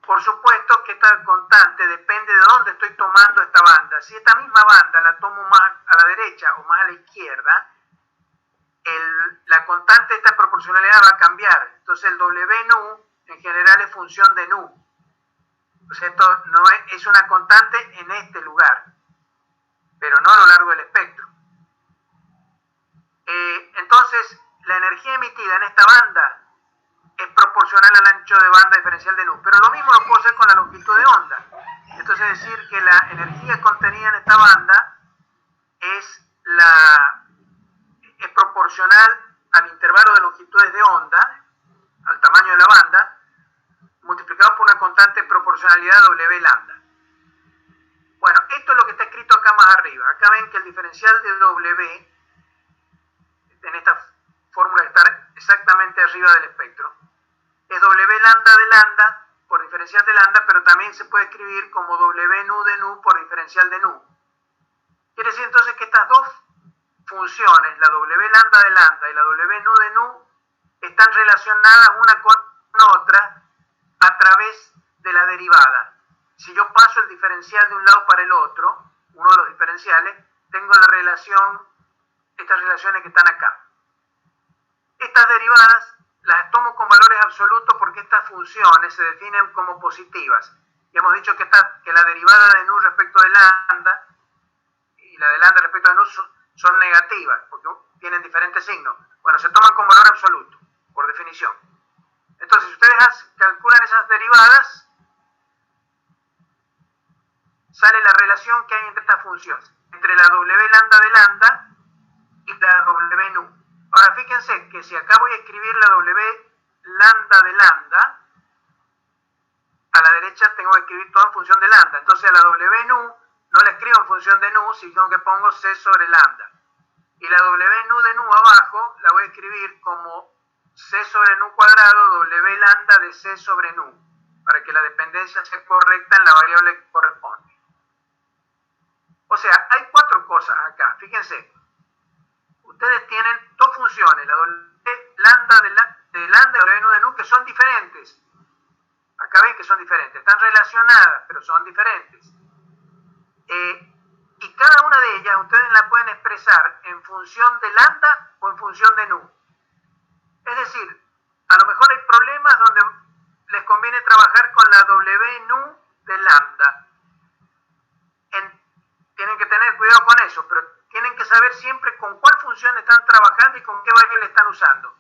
Por supuesto que esta constante depende de dónde estoy tomando esta banda. Si esta misma banda la tomo más a la derecha o más a la izquierda, la constante de esta proporcionalidad va a cambiar. Entonces el W nu en general es función de nu. O sea, esto no es una constante en este lugar, pero no a lo largo del espectro. Entonces, la energía emitida en esta banda es proporcional al ancho de banda diferencial de nu, pero lo mismo lo puedo hacer con la longitud de onda. Entonces, es decir que la energía contenida en esta banda es proporcional al intervalo de longitudes de onda, al tamaño de la banda, multiplicado por una constante de proporcionalidad W lambda. Bueno, esto es lo que está escrito acá más arriba. Acá ven que el diferencial de W en esta fórmula está exactamente arriba del espectro. Es W lambda de lambda por diferencial de lambda, pero también se puede escribir como W nu de nu por diferencial de nu. Quiere decir entonces que estas dos funciones, la W lambda de lambda y la W nu de nu, están relacionadas una con otra a través diferencial de un lado para el otro, uno de los diferenciales, tengo la relación, estas relaciones que están acá. Estas derivadas las tomo con valores absolutos porque estas funciones se definen como positivas. Y hemos dicho que la derivada de nu respecto de lambda y la de lambda respecto de nu son negativas, porque tienen diferentes signos. Bueno, se toman con valor absoluto, por definición. Entonces, si ustedes calculan esas derivadas, sale la relación que hay entre estas funciones, entre la w lambda de lambda y la w nu. Ahora, fíjense que si acá voy a escribir la w lambda de lambda, a la derecha tengo que escribir todo en función de lambda. Entonces, a la w nu no la escribo en función de nu, sino que pongo c sobre lambda. Y la w nu de nu abajo la voy a escribir como c sobre nu cuadrado w lambda de c sobre nu, para que la dependencia sea correcta en la variable que corresponde. O sea, hay cuatro cosas acá. Fíjense, ustedes tienen dos funciones, la w lambda de lambda y w nu de nu, que son diferentes. Acá ven que son diferentes, están relacionadas, pero son diferentes. Y cada una de ellas ustedes la pueden expresar en función de lambda o en función de nu. Es decir, a lo mejor hay problemas donde les conviene trabajar con la w nu de lambda. Tienen que tener cuidado con eso, pero tienen que saber siempre con cuál función están trabajando y con qué variable están usando.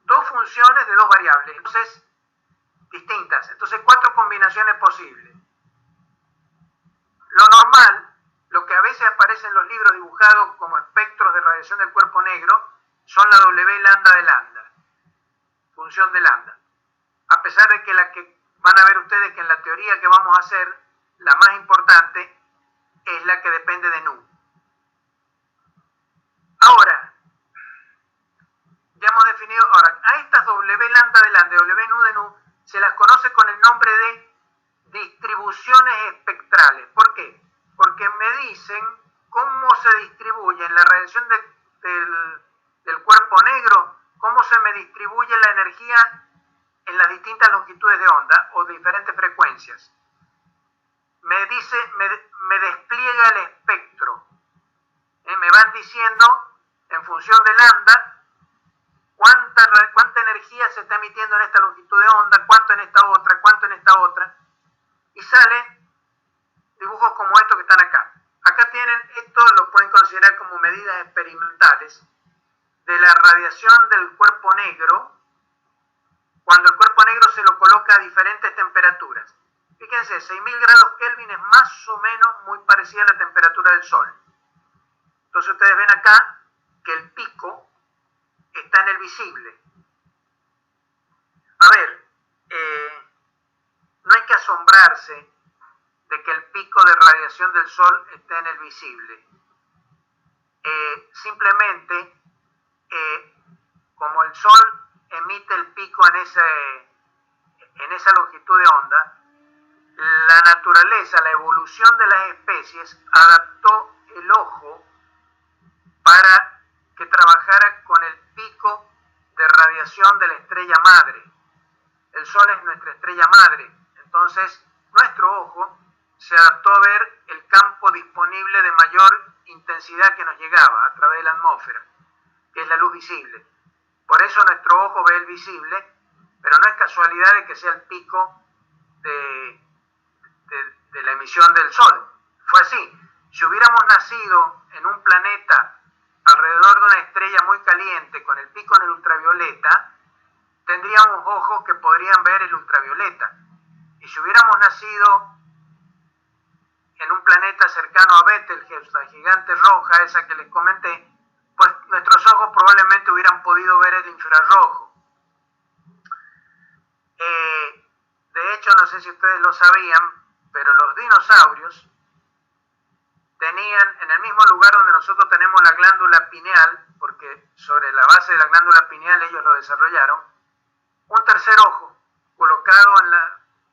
Dos funciones de dos variables, entonces distintas. Entonces, cuatro combinaciones posibles. Lo normal, lo que a veces aparece en los libros dibujados como espectros de radiación del cuerpo negro, son la w lambda de lambda, función de lambda. A pesar de que la que van a ver ustedes que en la teoría que vamos a hacer, la más importante es la que depende de nu. Ahora, ya hemos definido, a estas w lambda de lambda y w nu de nu se las conoce con el nombre de distribuciones espectrales. ¿Por qué? Porque me dicen cómo se distribuye en la radiación del cuerpo negro, cómo se me distribuye la energía en las distintas longitudes de onda o diferentes frecuencias. Me despliega el espectro. Me van diciendo, en función de lambda, cuánta energía se está emitiendo en esta longitud de onda, cuánto en esta otra, y salen dibujos como estos que están acá. Acá tienen, esto lo pueden considerar como medidas experimentales de la radiación del cuerpo negro, cuando el cuerpo negro se lo coloca a diferentes temperaturas. Fíjense, 6000 grados Kelvin es más o menos muy parecida a la temperatura del Sol. Entonces ustedes ven acá que el pico está en el visible. A ver, no hay que asombrarse de que el pico de radiación del Sol esté en el visible. Simplemente, como el Sol emite el pico en esa longitud de onda, la naturaleza, la evolución de las especies adaptó el ojo para que trabajara con el pico de radiación de la estrella madre. El Sol es nuestra estrella madre, entonces nuestro ojo se adaptó a ver el campo disponible de mayor intensidad que nos llegaba a través de la atmósfera, que es la luz visible. Por eso nuestro ojo ve el visible, pero no es casualidad de que sea el pico de la emisión del Sol. Fue así. Si hubiéramos nacido en un planeta alrededor de una estrella muy caliente con el pico en el ultravioleta, tendríamos ojos que podrían ver el ultravioleta. Y si hubiéramos nacido en un planeta cercano a Betelgeuse, la gigante roja, esa que les comenté, pues nuestros ojos probablemente hubieran podido ver el infrarrojo. De hecho, no sé si ustedes lo sabían, pero los dinosaurios tenían, en el mismo lugar donde nosotros tenemos la glándula pineal, porque sobre la base de la glándula pineal ellos lo desarrollaron, un tercer ojo colocado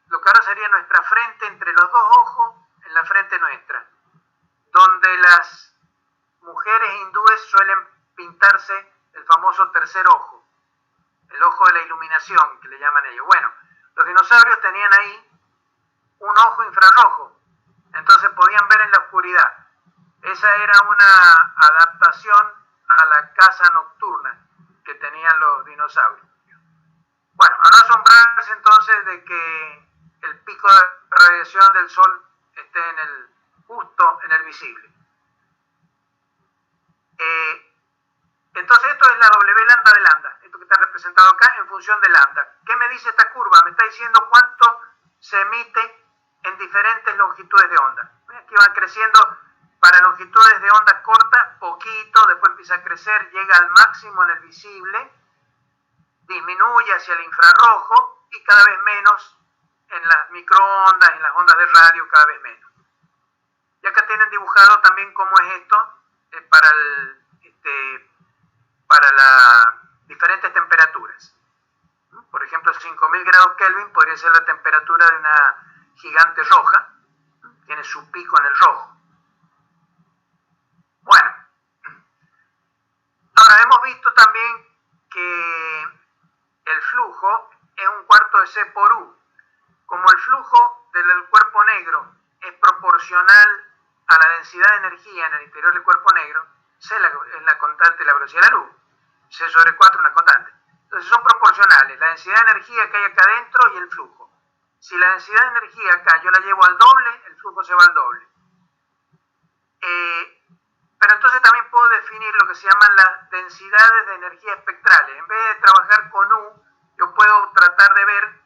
lo que ahora sería nuestra frente, entre los dos ojos, en la frente nuestra, donde las mujeres hindúes suelen pintarse el famoso tercer ojo, el ojo de la iluminación, que le llaman ellos. Bueno, los dinosaurios tenían ahí un ojo infrarrojo, entonces podían ver en la oscuridad. Esa era una adaptación a la caza nocturna que tenían los dinosaurios. Bueno, a no asombrarse entonces de que el pico de radiación del Sol esté justo en el visible. Entonces esto es la W lambda de lambda, esto que está representado acá en función de lambda. ¿Qué me dice esta curva? Me está diciendo cuánto se emite en diferentes longitudes de onda. Aquí van creciendo para longitudes de onda cortas, poquito, después empieza a crecer, llega al máximo en el visible, disminuye hacia el infrarrojo y cada vez menos en las microondas, en las ondas de radio, cada vez menos. Y acá tienen dibujado también cómo es esto para las diferentes temperaturas. Por ejemplo, 5000 grados Kelvin podría ser la temperatura de una gigante roja, tiene su pico en el rojo. Bueno, ahora hemos visto también que el flujo es un cuarto de C por U. Como el flujo del cuerpo negro es proporcional a la densidad de energía en el interior del cuerpo negro, C es la constante de la velocidad de la luz, C sobre 4 es una constante. Entonces son proporcionales, la densidad de energía que hay acá adentro y el flujo. Si la densidad de energía acá yo la llevo al doble, el flujo se va al doble. Pero entonces también puedo definir lo que se llaman las densidades de energía espectrales. En vez de trabajar con U, yo puedo tratar de ver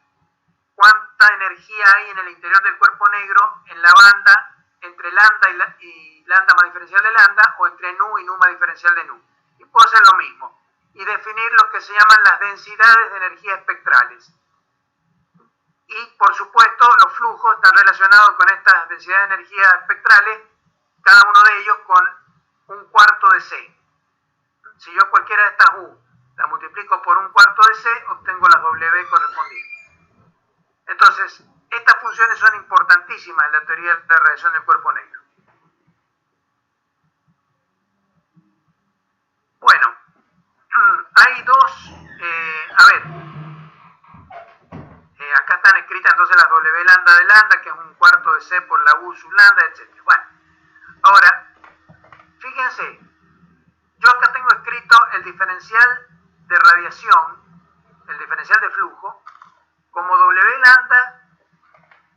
cuánta energía hay en el interior del cuerpo negro en la banda entre lambda y lambda más diferencial de lambda, o entre nu y nu más diferencial de nu. Y puedo hacer lo mismo y definir lo que se llaman las densidades de energía espectrales. Y por supuesto los flujos están relacionados con estas densidades de energía espectrales, cada uno de ellos con un cuarto de C. Si yo cualquiera de estas U la multiplico por un cuarto de C, obtengo las W correspondientes. Entonces, estas funciones son importantísimas en la teoría de la radiación del cuerpo negro. Bueno, hay dos, acá están escritas entonces las W lambda de lambda, que es un cuarto de C por la U sub lambda, etc. Bueno, ahora, fíjense, yo acá tengo escrito el diferencial de radiación, el diferencial de flujo, como W lambda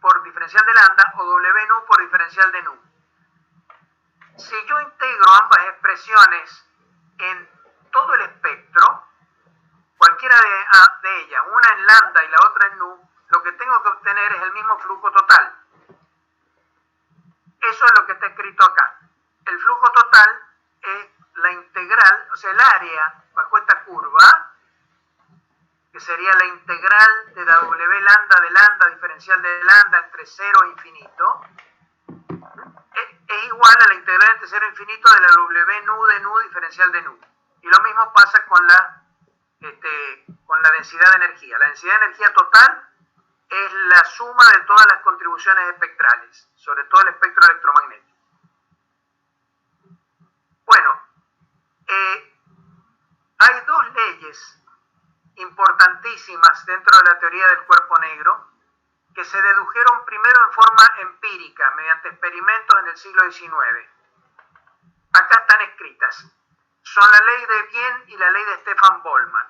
por diferencial de lambda o W nu por diferencial de nu. Si yo integro ambas expresiones en todo el espectro, cualquiera de ellas, una en lambda y la otra en nu, lo que tengo que obtener es el mismo flujo total. Eso es lo que está escrito acá. El flujo total es la integral, o sea, el área bajo esta curva, que sería la integral de la W lambda de lambda diferencial de lambda entre 0 e infinito, es igual a la integral entre 0 e infinito de la W nu de nu diferencial de nu. Y lo mismo pasa con la densidad de energía. La densidad de energía total es la suma de todas las contribuciones espectrales, sobre todo el espectro electromagnético. Bueno, hay dos leyes importantísimas dentro de la teoría del cuerpo negro que se dedujeron primero en forma empírica mediante experimentos en el siglo XIX. Acá están escritas. Son la ley de Wien y la ley de Stefan Boltzmann.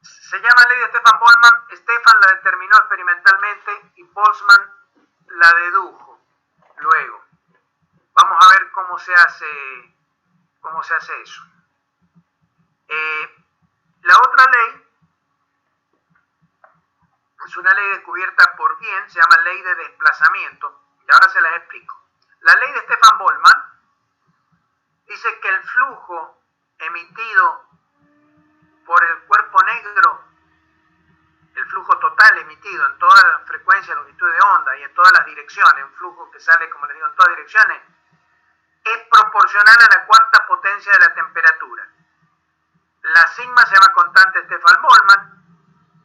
Se llama ley de Stefan Boltzmann. Stefan la determinó experimentalmente y Boltzmann la dedujo luego. Vamos a ver cómo se hace eso. La otra ley es una ley descubierta por Wien, se llama ley de desplazamiento, y ahora se las explico. La ley de Stefan Boltzmann dice que el flujo emitido por el cuerpo negro, el flujo total emitido en todas las frecuencias, longitudes de onda y en todas las direcciones, un flujo que sale, como les digo, en todas direcciones, es proporcional a la cuarta potencia de la temperatura. La sigma se llama constante Stefan Boltzmann,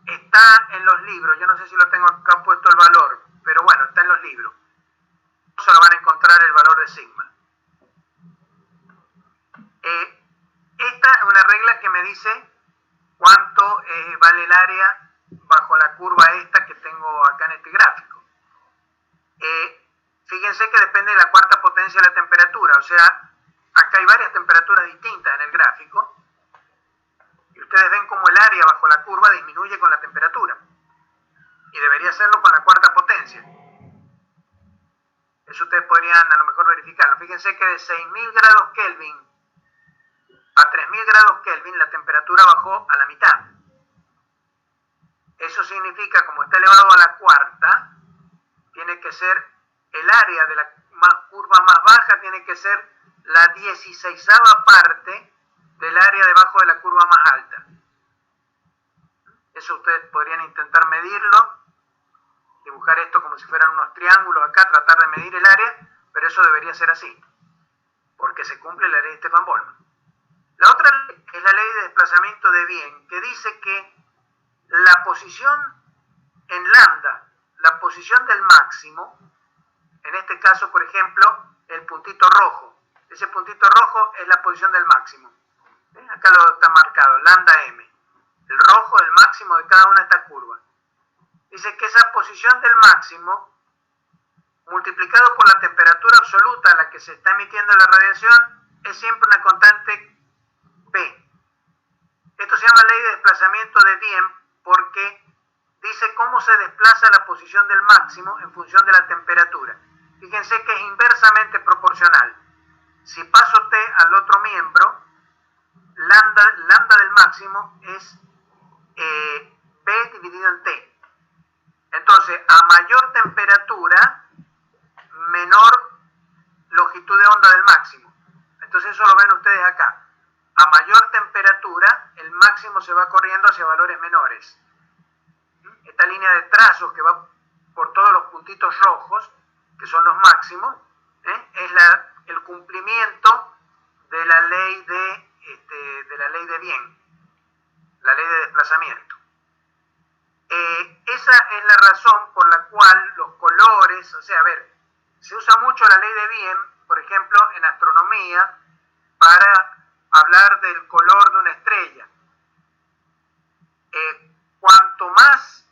está en los libros, yo no sé si lo tengo acá puesto el valor, pero bueno, está en los libros. Solo van a encontrar el valor de sigma. Esta es una regla que me dice cuánto vale el área bajo la curva esta que tengo acá en este gráfico. Fíjense que depende de la cuarta potencia de la temperatura, o sea, acá hay varias temperaturas distintas en el gráfico, y ustedes ven como el área bajo la curva disminuye con la temperatura, y debería hacerlo con la cuarta potencia. Eso ustedes podrían a lo mejor verificarlo. Fíjense que de 6000 grados Kelvin a 3000 grados Kelvin la temperatura bajó a la mitad. Eso significa, como está elevado a la cuarta, tiene que ser el área de la curva más baja, tiene que ser la 16ª parte del área debajo de la curva más alta. Eso ustedes podrían intentar medirlo, dibujar esto como si fueran unos triángulos acá, tratar de medir el área, pero eso debería ser así, porque se cumple la ley de Stefan-Boltzmann. La otra ley es la ley de desplazamiento de Wien, que dice que la posición en lambda, la posición del máximo, en este caso, por ejemplo, el puntito rojo, ese puntito rojo es la posición del máximo. Acá lo está marcado, lambda m. El rojo es el máximo de cada una de estas curvas. Dice que esa posición del máximo, multiplicado por la temperatura absoluta a la que se está emitiendo la radiación, es siempre una constante P. Esto se llama ley de desplazamiento de Wien porque dice cómo se desplaza la posición del máximo en función de la temperatura. Fíjense que es inversamente proporcional. Si paso T al otro miembro, lambda del máximo es P dividido en T. Entonces, a mayor temperatura, menor longitud de onda del máximo. Entonces eso lo ven ustedes acá. A mayor temperatura, el máximo se va corriendo hacia valores menores. Esta línea de trazos que va por todos los puntitos rojos, que son los máximos, es el cumplimiento de la ley de Wien, la ley de desplazamiento. Esa es la razón por la cual los colores, o sea, a ver, se usa mucho la ley de Wien, por ejemplo, en astronomía, para hablar del color de una estrella. Cuanto más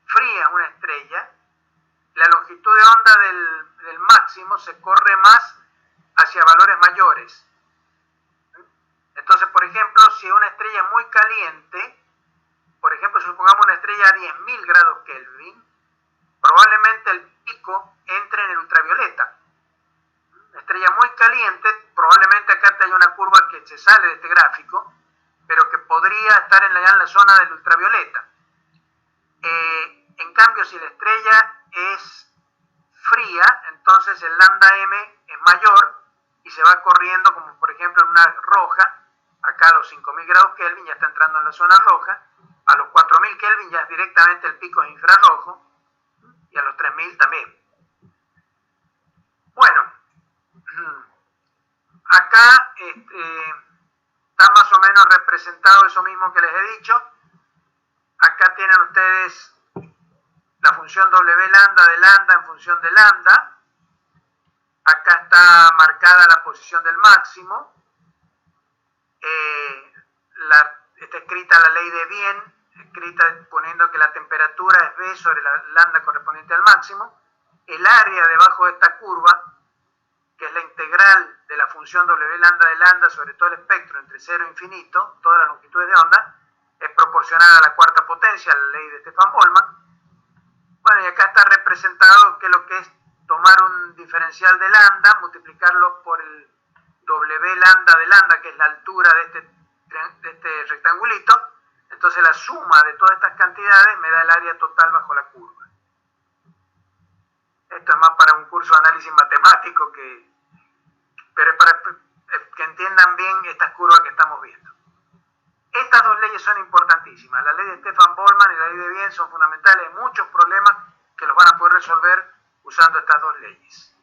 fría una estrella, la longitud de onda del máximo se corre más hacia valores mayores. Entonces, por ejemplo, si una estrella es muy caliente, por ejemplo, supongamos una estrella a 10.000 grados Kelvin, probablemente el pico entre en el ultravioleta. Una estrella muy caliente, probablemente acá haya una curva que se sale de este gráfico, pero que podría estar en la zona del ultravioleta. En cambio, si la estrella es fría, entonces el lambda m es mayor y se va corriendo, como por ejemplo en una roja, acá a los 5.000 grados Kelvin ya está entrando en la zona roja, a los 4.000 Kelvin ya directamente el pico es infrarrojo, y a los 3.000 también. Bueno, acá está más o menos representado eso mismo que les he dicho. Acá tienen ustedes la función W lambda de lambda en función de lambda. Acá está marcada la posición del máximo. Está escrita la ley de Wien, escrita poniendo que la temperatura es V sobre la lambda correspondiente al máximo. El área debajo de esta curva, que es la integral de la función W lambda de lambda sobre todo el espectro entre 0 e infinito, todas las longitudes de onda, es proporcional a la cuarta potencia, la ley de Stefan-Boltzmann. Bueno, y acá está representado que lo que es tomar un diferencial de lambda, multiplicarlo por el W lambda de lambda, que es la altura de este rectangulito. Entonces la suma de todas estas cantidades me da el área total bajo la curva. Esto es más para un curso de análisis matemático, pero es para que entiendan bien estas curvas que estamos viendo. Estas dos leyes son importantísimas. La ley de Stefan-Boltzmann y la ley de Wien son fundamentales en muchos problemas que los van a poder resolver usando estas dos leyes.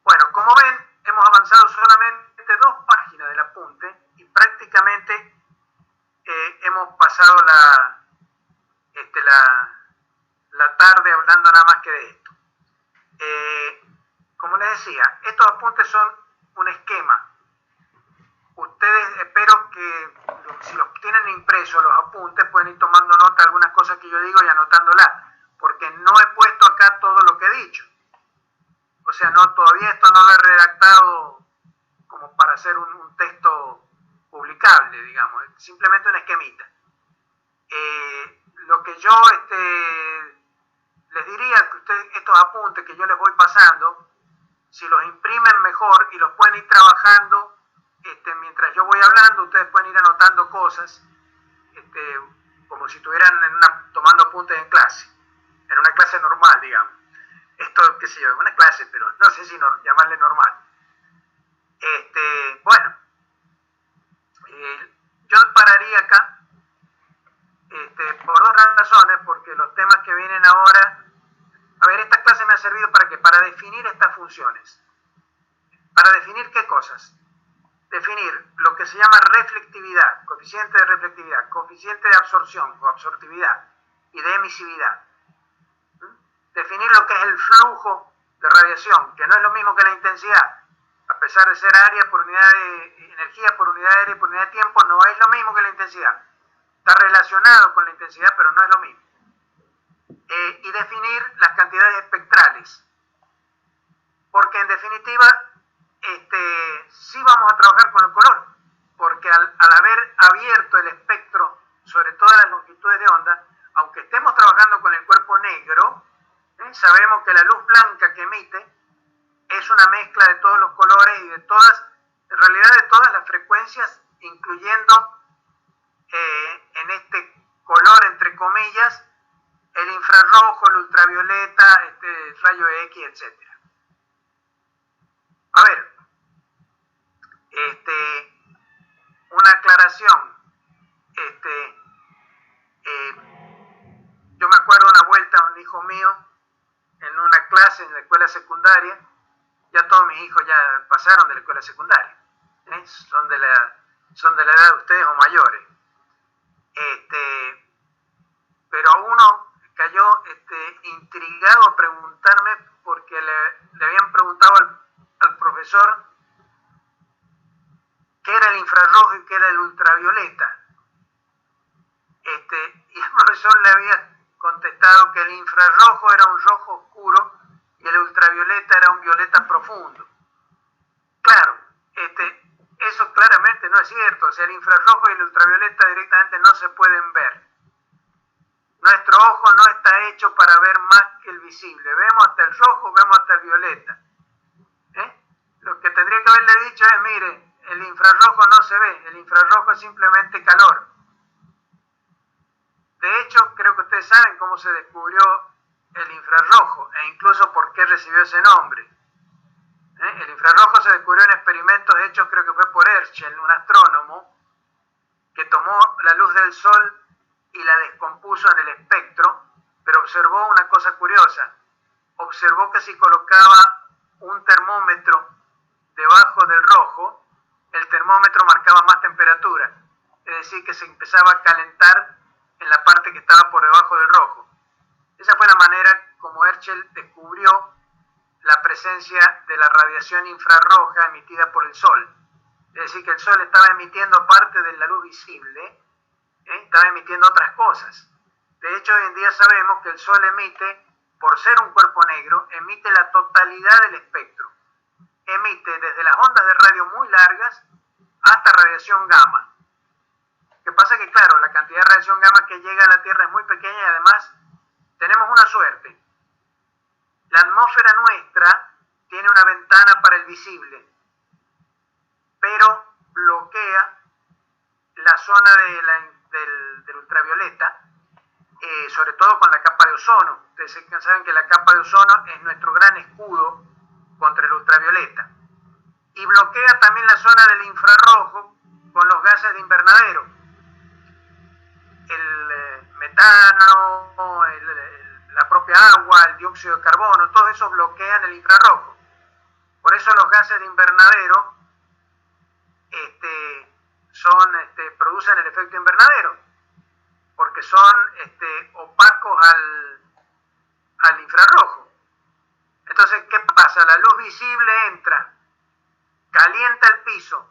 Bueno, como ven, hemos avanzado solamente 2 páginas del apunte y prácticamente hemos pasado la tarde hablando nada más que de esto. Como les decía, estos apuntes son un esquema. Ustedes espero que si los tienen impresos los apuntes pueden ir tomando nota de algunas cosas que yo digo y anotándolas, porque no he puesto acá todo lo que he dicho. O sea, no, todavía esto no lo he redactado como para hacer un texto publicable, digamos, es simplemente un esquemita. Lo que yo les diría que ustedes, estos apuntes que yo les voy pasando, si los imprimen mejor y los pueden ir trabajando mientras yo voy hablando, ustedes pueden ir anotando cosas, como si estuvieran tomando apuntes en clase, en una clase normal, digamos. Esto, qué sé yo, una clase, pero no sé si llamarle normal. Bueno, yo pararía acá, por dos razones, porque los temas que vienen ahora, a ver, esta clase me ha servido para qué, para definir estas funciones. ¿Para definir qué cosas? Definir lo que se llama reflectividad, coeficiente de reflectividad, coeficiente de absorción o absortividad y de emisividad. Definir lo que es el flujo de radiación, que no es lo mismo que la intensidad. A pesar de ser área por unidad de energía, por unidad de área, por unidad de tiempo, no es lo mismo que la intensidad. Está relacionado con la intensidad, pero no es lo mismo. Y definir las cantidades espectrales. Porque en definitiva, sí vamos a trabajar con el color, porque al haber abierto el espectro sobre todas las longitudes de onda, aunque estemos trabajando con el cuerpo negro, sabemos que la luz blanca que emite es una mezcla de todos los colores y de todas, en realidad de todas las frecuencias, incluyendo en este color, entre comillas, el infrarrojo, el ultravioleta, el rayo X, etc. A ver, una aclaración. Yo me acuerdo una vuelta, un hijo mío, en una clase en la escuela secundaria, ya todos mis hijos ya pasaron de la escuela secundaria, son de la edad de ustedes o mayores, pero a uno cayó intrigado a preguntarme, porque le habían preguntado al profesor qué era el infrarrojo y qué era el ultravioleta, y el profesor le había contestado que el infrarrojo era un rojo oscuro y el ultravioleta era un violeta profundo. Claro, eso claramente no es cierto, o sea, el infrarrojo y el ultravioleta directamente no se pueden ver. Nuestro ojo no está hecho para ver más que el visible, vemos hasta el rojo, vemos hasta el violeta. Lo que tendría que haberle dicho es, mire, el infrarrojo no se ve, el infrarrojo es simplemente calor. De hecho, creo que ustedes saben cómo se descubrió el infrarrojo e incluso por qué recibió ese nombre. El infrarrojo se descubrió en experimentos hechos, creo que fue por Herschel, un astrónomo, que tomó la luz del sol y la descompuso en el espectro, pero observó una cosa curiosa. Observó que si colocaba un termómetro debajo del rojo, el termómetro marcaba más temperatura, es decir, que se empezaba a calentar en la parte que estaba por debajo del rojo. Esa fue la manera como Herschel descubrió la presencia de la radiación infrarroja emitida por el Sol. Es decir, que el Sol estaba emitiendo, aparte de la luz visible, estaba emitiendo otras cosas. De hecho, hoy en día sabemos que el Sol emite, por ser un cuerpo negro, emite la totalidad del espectro. Emite desde las ondas de radio muy largas hasta radiación gamma. Lo que pasa es que, claro, la cantidad de radiación gamma que llega a la Tierra es muy pequeña y además tenemos una suerte. La atmósfera nuestra tiene una ventana para el visible, pero bloquea la zona del ultravioleta, sobre todo con la capa de ozono. Ustedes saben que la capa de ozono es nuestro gran escudo contra el ultravioleta. Y bloquea también la zona del infrarrojo con los gases de invernadero. El metano, la propia agua, el dióxido de carbono, todo eso bloquean el infrarrojo. Por eso los gases de invernadero producen el efecto invernadero, porque son opacos al infrarrojo. Entonces, ¿qué pasa? La luz visible entra, calienta el piso,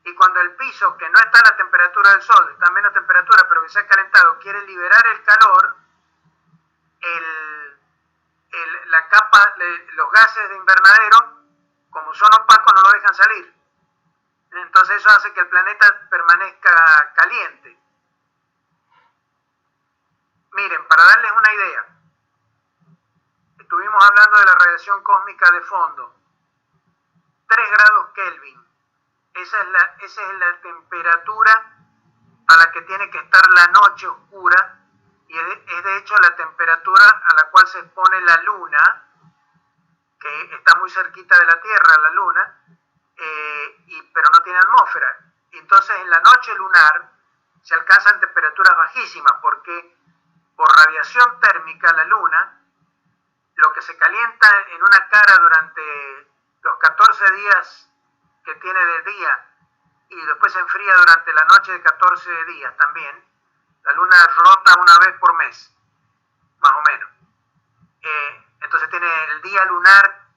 y cuando el piso, que no está a la temperatura del sol, está a menos temperatura, pero que se ha calentado, quiere liberar el calor, el los gases de invernadero, como son opacos, no lo dejan salir. Entonces eso hace que el planeta permanezca caliente. Miren, para darles una idea, estuvimos hablando de la radiación cósmica de fondo. 3 grados Kelvin. Esa es la temperatura a la que tiene que estar la noche oscura, y es de hecho la temperatura a la cual se expone la Luna, que está muy cerquita de la Tierra, la Luna, pero no tiene atmósfera. Entonces en la noche lunar se alcanzan temperaturas bajísimas, porque por radiación térmica la Luna, lo que se calienta en una cara durante los 14 días que tiene de día, y después se enfría durante la noche de 14 días también. La Luna rota una vez por mes, más o menos. Entonces tiene el día lunar,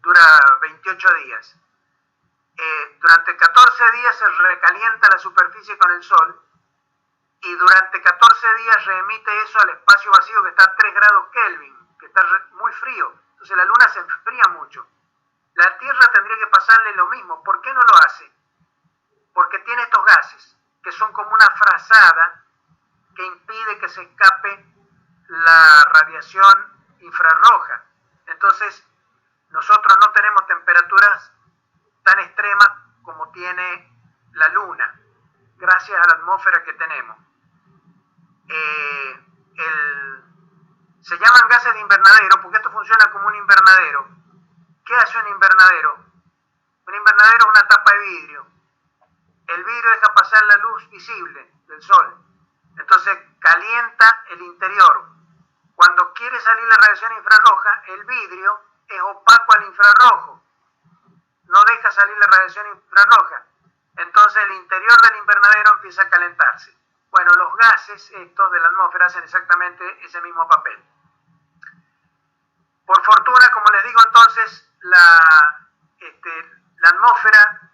dura 28 días. Durante 14 días se recalienta la superficie con el Sol, y durante 14 días reemite eso al espacio vacío, que está a 3 grados Kelvin, que está muy frío. Entonces la Luna se enfría mucho. La Tierra tendría que pasarle lo mismo. ¿Por qué no lo hace? Porque tiene estos gases, que son como una frazada que impide que se escape la radiación infrarroja. Entonces, nosotros no tenemos temperaturas tan extremas como tiene la Luna, gracias a la atmósfera que tenemos. Se llaman gases de invernadero porque esto funciona como un invernadero. ¿Qué hace un invernadero? Un invernadero es una tapa de vidrio. El vidrio deja pasar la luz visible del Sol. Entonces calienta el interior. Cuando quiere salir la radiación infrarroja, el vidrio es opaco al infrarrojo. No deja salir la radiación infrarroja. Entonces el interior del invernadero empieza a calentarse. Bueno, los gases estos de la atmósfera hacen exactamente ese mismo papel. Por fortuna, como les digo, entonces, la atmósfera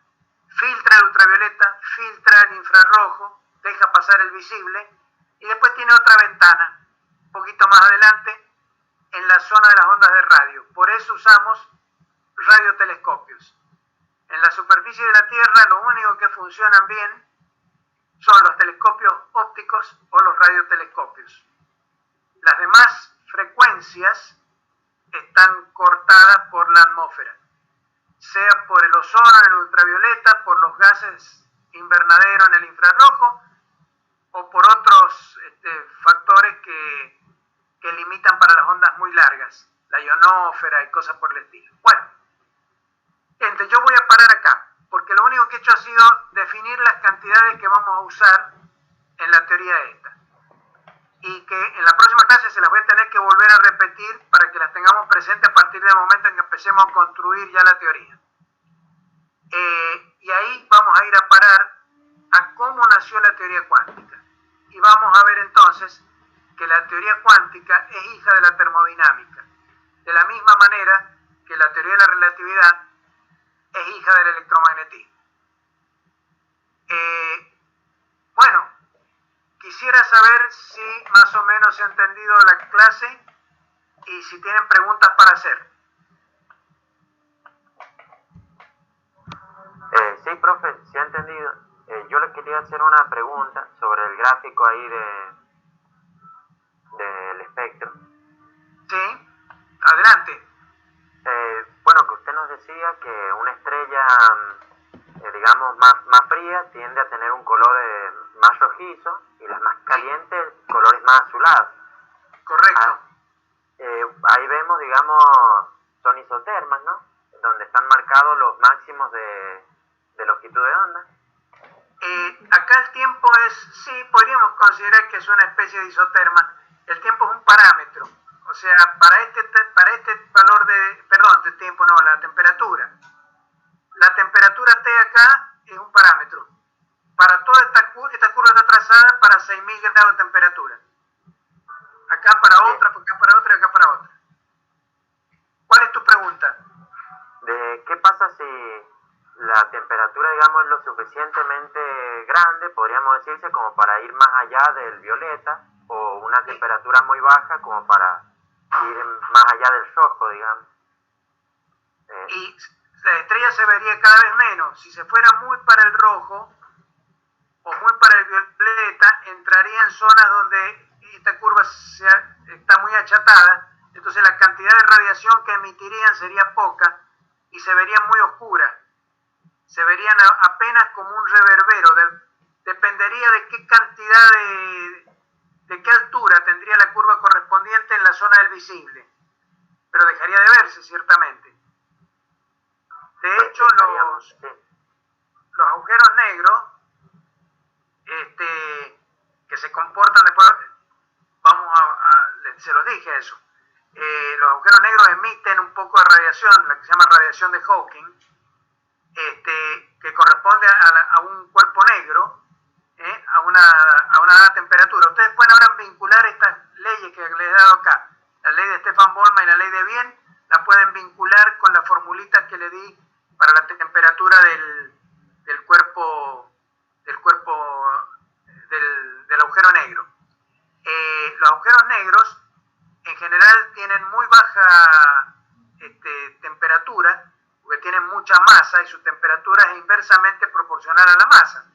filtra el ultravioleta, filtra el infrarrojo, deja pasar el visible, y después tiene otra ventana, un poquito más adelante, en la zona de las ondas de radio. Por eso usamos radiotelescopios. En la superficie de la Tierra lo único que funcionan bien son los telescopios ópticos o los radiotelescopios. Las demás frecuencias están cortadas por la atmósfera, sea por el ozono en el ultravioleta, por los gases invernadero en el infrarrojo, o por otros factores que limitan para las ondas muy largas, la ionósfera y cosas por el estilo. Bueno, gente, yo voy a parar acá, porque lo único que he hecho ha sido definir las cantidades que vamos a usar en la teoría esta, y que en la próxima clase se las voy a tener que volver a repetir para que las tengamos presentes a partir del momento en que empecemos a construir ya la teoría. Y ahí vamos a ir a parar a cómo nació la teoría cuántica. Y vamos a ver entonces que la teoría cuántica es hija de la termodinámica, de la misma manera que la teoría de la relatividad es hija del electromagnetismo. Bueno, quisiera saber si más o menos se ha entendido la clase y si tienen preguntas para hacer. Sí, profe, sí ha entendido. Yo le quería hacer una pregunta sobre el gráfico ahí del espectro. Sí, adelante. Bueno, que usted nos decía que una estrella, digamos, más fría tiende a tener un color más rojizo y las más calientes colores más azulados. Correcto. Ahí vemos, digamos, son isotermas, ¿no? Donde están marcados los máximos de longitud de onda. Acá el tiempo es, sí, podríamos considerar que es una especie de isoterma. El tiempo es un parámetro. O sea, para este valor de tiempo, no, la temperatura. La temperatura T acá es un parámetro. Para toda esta curva está trazada para 6.000 grados de temperatura. Acá para otra, acá para otra y acá para otra. ¿Cuál es tu pregunta? ¿Qué pasa si la temperatura, digamos, es lo suficientemente grande, podríamos decirse, como para ir más allá del violeta, o una temperatura muy baja como para ir más allá del rojo, digamos? y la estrella se vería cada vez menos. Si se fuera muy para el rojo o muy para el violeta, entraría en zonas donde esta curva está muy achatada, entonces la cantidad de radiación que emitirían sería poca y se verían muy oscuras. Se verían apenas como un reverbero. Dependería de qué cantidad de qué altura tendría la curva correspondiente en la zona del visible, pero dejaría de verse ciertamente. De hecho, los agujeros negros que se comportan después, se los dije eso, los agujeros negros emiten un poco de radiación, la que se llama radiación de Hawking, que corresponde a un cuerpo negro, a una temperatura. Ustedes pueden ahora vincular estas leyes que les he dado acá, la ley de Stefan Boltzmann y la ley de Wien, la pueden vincular con las formulitas que le di para la temperatura del cuerpo del agujero negro. Los agujeros negros en general tienen muy baja temperatura, porque tienen mucha masa y su temperatura es inversamente proporcional a la masa.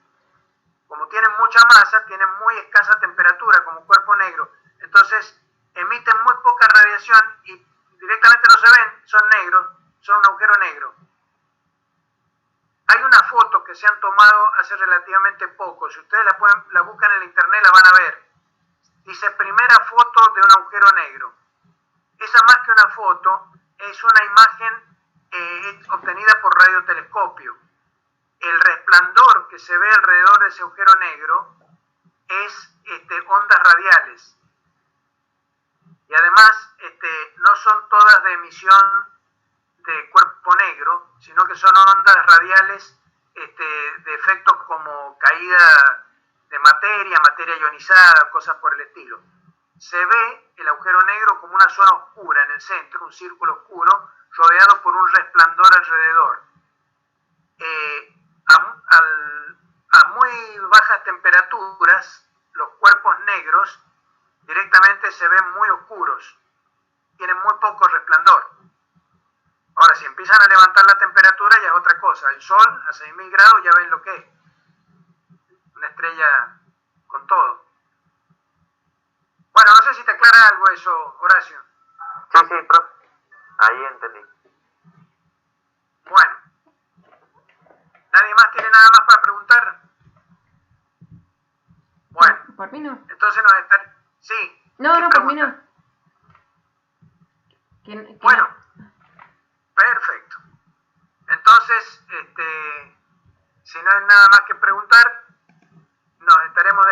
Como tienen mucha masa, tienen muy escasa temperatura como cuerpo negro, entonces emiten muy poca radiación y directamente no se ven, son negros, son un agujero negro. Hay una foto que se han tomado hace relativamente poco, si ustedes la buscan en la internet la van a ver. Dice primera foto de un agujero negro. Esa más que una foto es una imagen obtenida por radiotelescopio. El resplandor que se ve alrededor de ese agujero negro es ondas radiales. Y además no son todas de emisión de cuerpo negro, sino que son ondas radiales de efectos como caída de materia ionizada, cosas por el estilo. Se ve el agujero negro como una zona oscura en el centro, un círculo oscuro, rodeado por un resplandor alrededor. A muy bajas temperaturas, los cuerpos negros directamente se ven muy oscuros, tienen muy poco resplandor. Ahora, si empiezan a levantar la temperatura ya es otra cosa. El Sol a 6.000 grados ya ven lo que es. Una estrella con todo. Bueno, no sé si te aclara algo eso, Horacio. Sí, profe. Ahí entendí. Bueno. ¿Nadie más tiene nada más para preguntar? Bueno. ¿Por mí no? Entonces nos está... Sí. No, por mí no. Bueno. Perfecto. Entonces, si no hay nada más que preguntar, nos estaremos